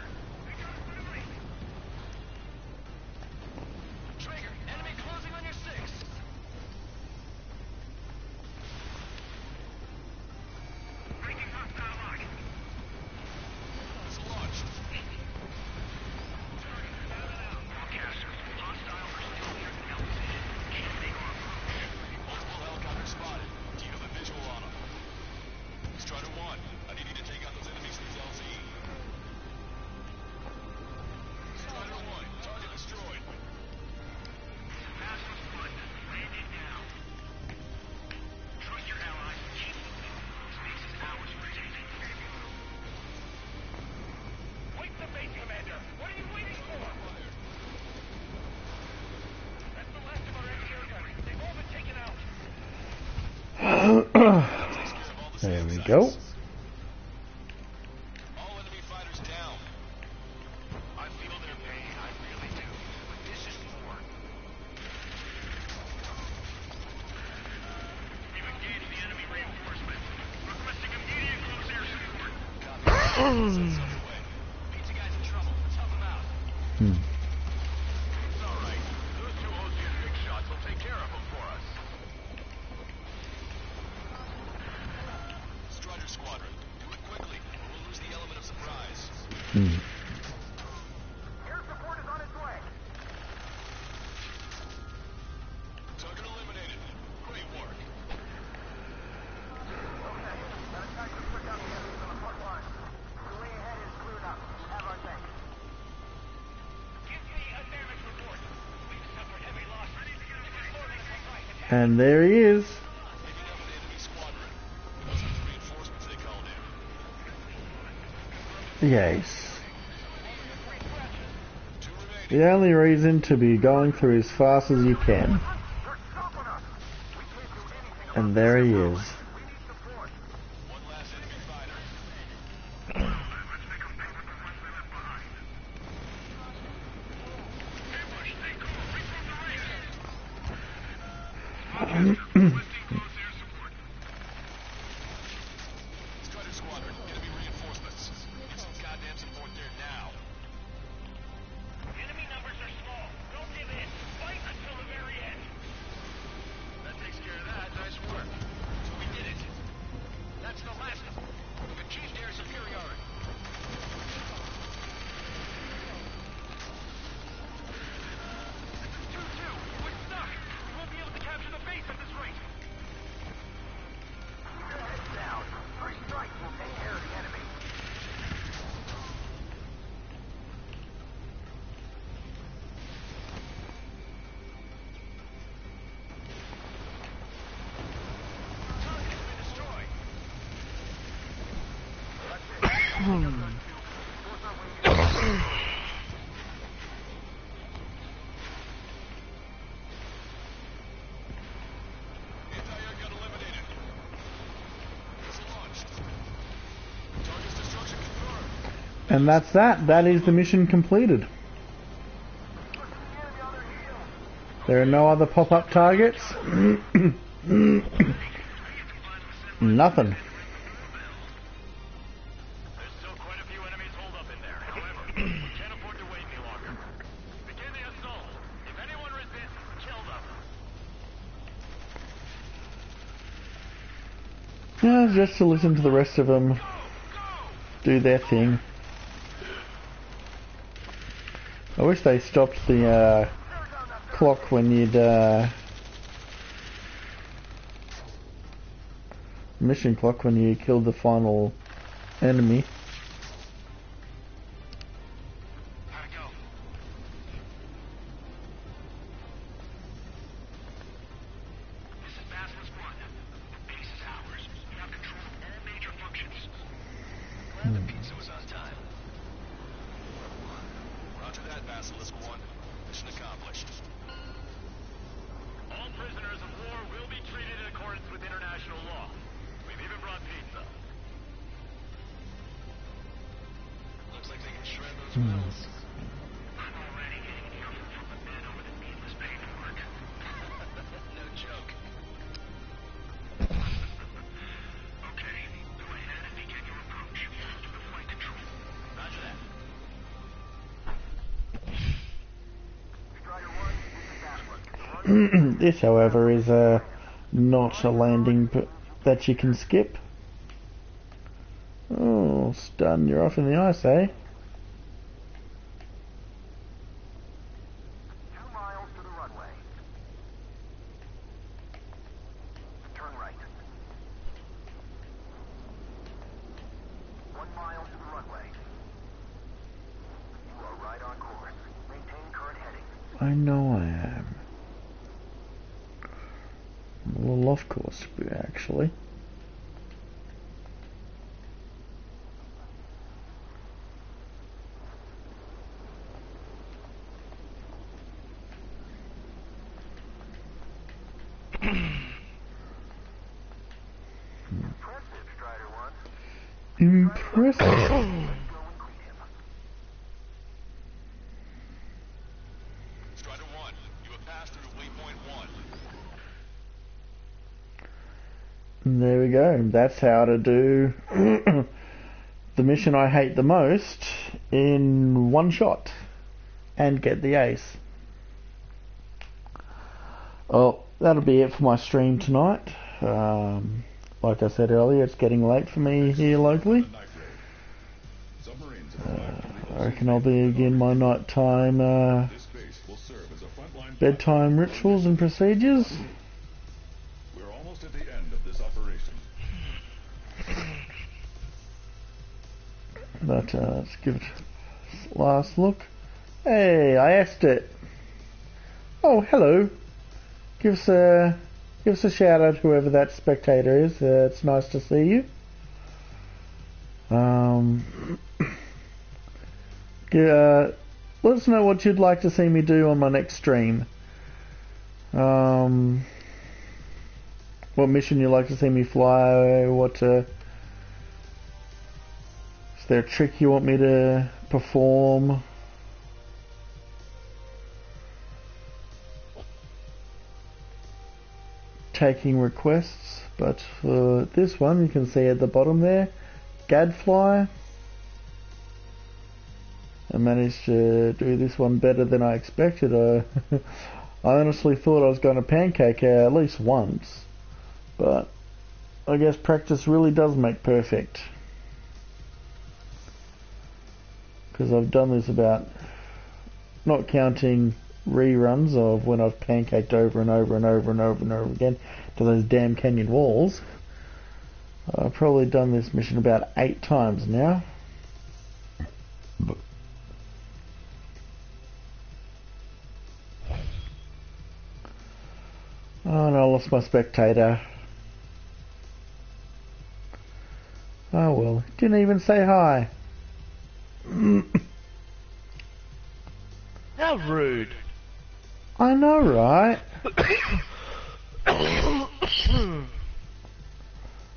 Trigger, enemy closing on your 6. Breaking hostile lock. It's launched. Multiple helicopters spotted. Do you have a visual on them? Strider 1, I need you to take out those enemies in these LZ. Strider 1, target destroyed. Massive flood. Landed now. Trust your allies. Keep moving. Space is ours to protect. Wait the base, Commander. What are you waiting for? That's the last of our air guns. They've all been taken out. There we go. All enemy fighters down. I feel their pain, I really do. But this is more. We've engaged the enemy reinforcement. Requesting immediate close air support. Copy. Pizza guy's in trouble. Let's help him out. It's all right. Those two OG big shots will take care of him for us. Strider Squadron, do it quickly, or we'll lose the element of surprise. Air support is on its way. Target eliminated. Great work. Okay, got a tactical quick out the enemies on the front line. The way ahead is cleared up. Have our day. Give me a damage report. We've suffered heavy loss. This is more than a right. And there he is. Picking up an enemy squadron. Those are the reinforcements they called in. Yes. Two remaining. The only reason to be going through as fast as you can. They're stopping us. We can't do anything. And there he is. We need support. One last enemy fighter. Let's make them pay with the ones they left behind. Strider Squadron, enemy reinforcements. Get some goddamn support there now. Enemy numbers are small. Don't give in. Fight until the very end. That takes care of that. Nice work. So we did it. That's the last of them. We've achieved air superiority. 2-2. We're stuck. We won't be able to capture the base at this rate. Keep your heads down. First strike will take care of the enemy. Target has been destroyed. Anti-air gun eliminated. Missile launched. Target's destruction confirmed. And that's that. That is the mission completed. There are no other pop-up targets. Nothing. There's still quite a few enemies holed up in there. However, we can't afford to wait any longer. Begin the assault. If anyone resists, kill them. Yeah, just to listen to the rest of them do their thing. I wish they stopped the clock when you'd mission clock when you killed the final enemy. Gotta go. This is Basilisk 1. The base is ours. We have control of all major functions. Glad the pizza was on time. Roger that, Basilisk 1. Mission accomplished. All prisoners of war will be treated in accordance with international law. We've even brought pizza. Looks like they can shred those metals. I'm already getting the earful from the men over the needless paperwork. No joke. Okay, go ahead and begin your approach. Keep the flight control. Roger that. Strider 1, this is Basilisk. This, however, is not a landing that you can skip. Oh, stun, you're off in the ice, eh? 2 miles to the runway. Turn right. 1 mile to the runway. You are right on course. Maintain current heading. I know I am. I'm a little off course, actually. Impressive, Strider 1. Impressive. Go and greet him. Strider 1, you have passed through waypoint 1. There we go. That's how to do the mission I hate the most in one shot and get the ace. Well, that'll be it for my stream tonight. Like I said earlier, it's getting late for me here locally. The night raid. Submarines have arrived from the I reckon I'll begin my nighttime This base will serve as a frontline bedtime rituals and procedures. We're almost at the end of this operation. But let's give it a last look. Hey, I asked it. Oh, hello. Give us a shout out, whoever that spectator is. It's nice to see you. Let us know what you'd like to see me do on my next stream. What mission you'd like to see me fly? What is there a trick you want me to perform? taking requests, but for this one you can see at the bottom there, Gadfly. I managed to do this one better than I expected. I honestly thought I was going to pancake at least once, but I guess practice really does make perfect. Because I've done this about, not counting reruns of when I've pancaked over and over and over and over and over again to those damn canyon walls. I've probably done this mission about 8 times now. Oh no, I lost my spectator. Oh well, didn't even say hi. How rude. I know, right?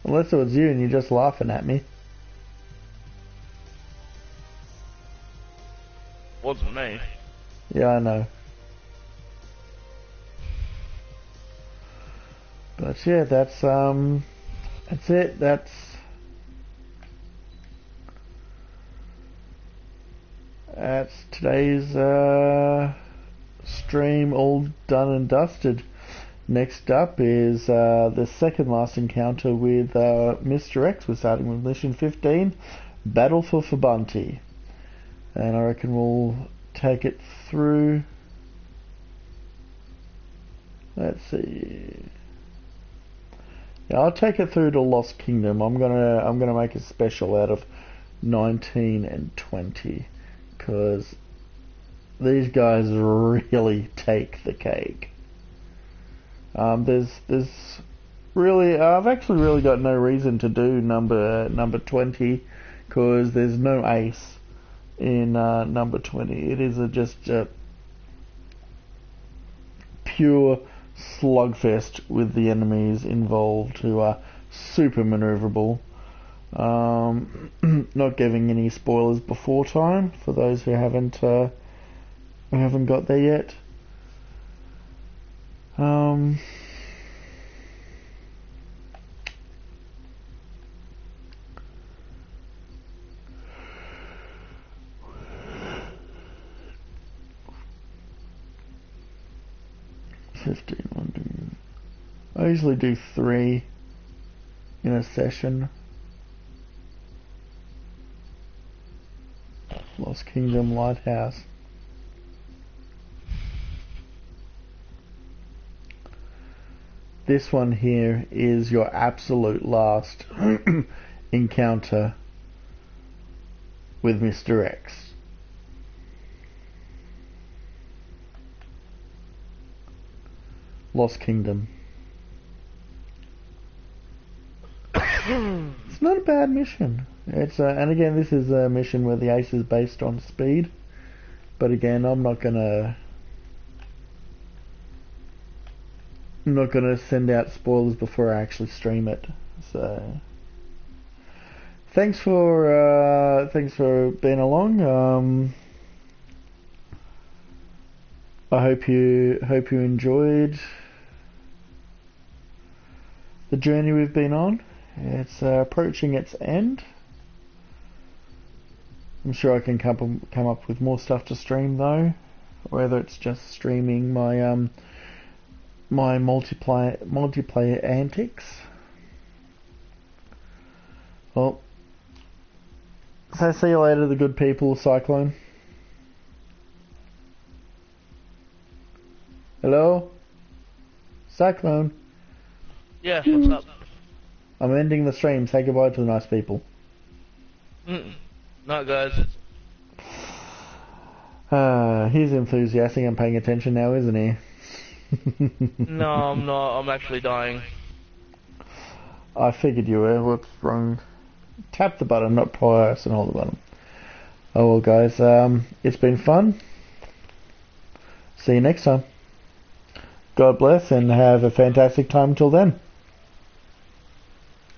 Unless it was you and you're just laughing at me. Wasn't me. Yeah, I know. But yeah, that's it. That's today's stream all done and dusted. Next up is the second last encounter with Mr. X. We're starting with mission 15, Battle for Fabunti. And I reckon we'll take it through. Let's see. Yeah, I'll take it through to Lost Kingdom. I'm gonna make a special out of 19 and 20 because these guys really take the cake. There's really, I've actually really got no reason to do number 20 because there's no ace in number 20. It is just a pure slugfest with the enemies involved who are super maneuverable. Not giving any spoilers before time for those who haven't got there yet. I usually do 3 in a session. Lost Kingdom Lighthouse. This one here is your absolute last encounter with Mr. X. Lost Kingdom. It's not a bad mission. It's and again, this is a mission where the ace is based on speed. But again, I'm not gonna send out spoilers before I actually stream it. So thanks for being along. I hope you enjoyed the journey we've been on. It's approaching its end. I'm sure I can come up with more stuff to stream though, whether it's just streaming my my multiplayer antics. Well, so see you later, the good people of Cyclone. Hello? Cyclone? Yeah, what's up? I'm ending the stream. Say goodbye to the nice people. Not guys. He's enthusiastic and paying attention now, isn't he? No, I'm not. I'm actually dying. I figured you were. Whoops, wrong. Tap the button, not press and hold the button. Oh well, guys. It's been fun. See you next time. God bless and have a fantastic time till then.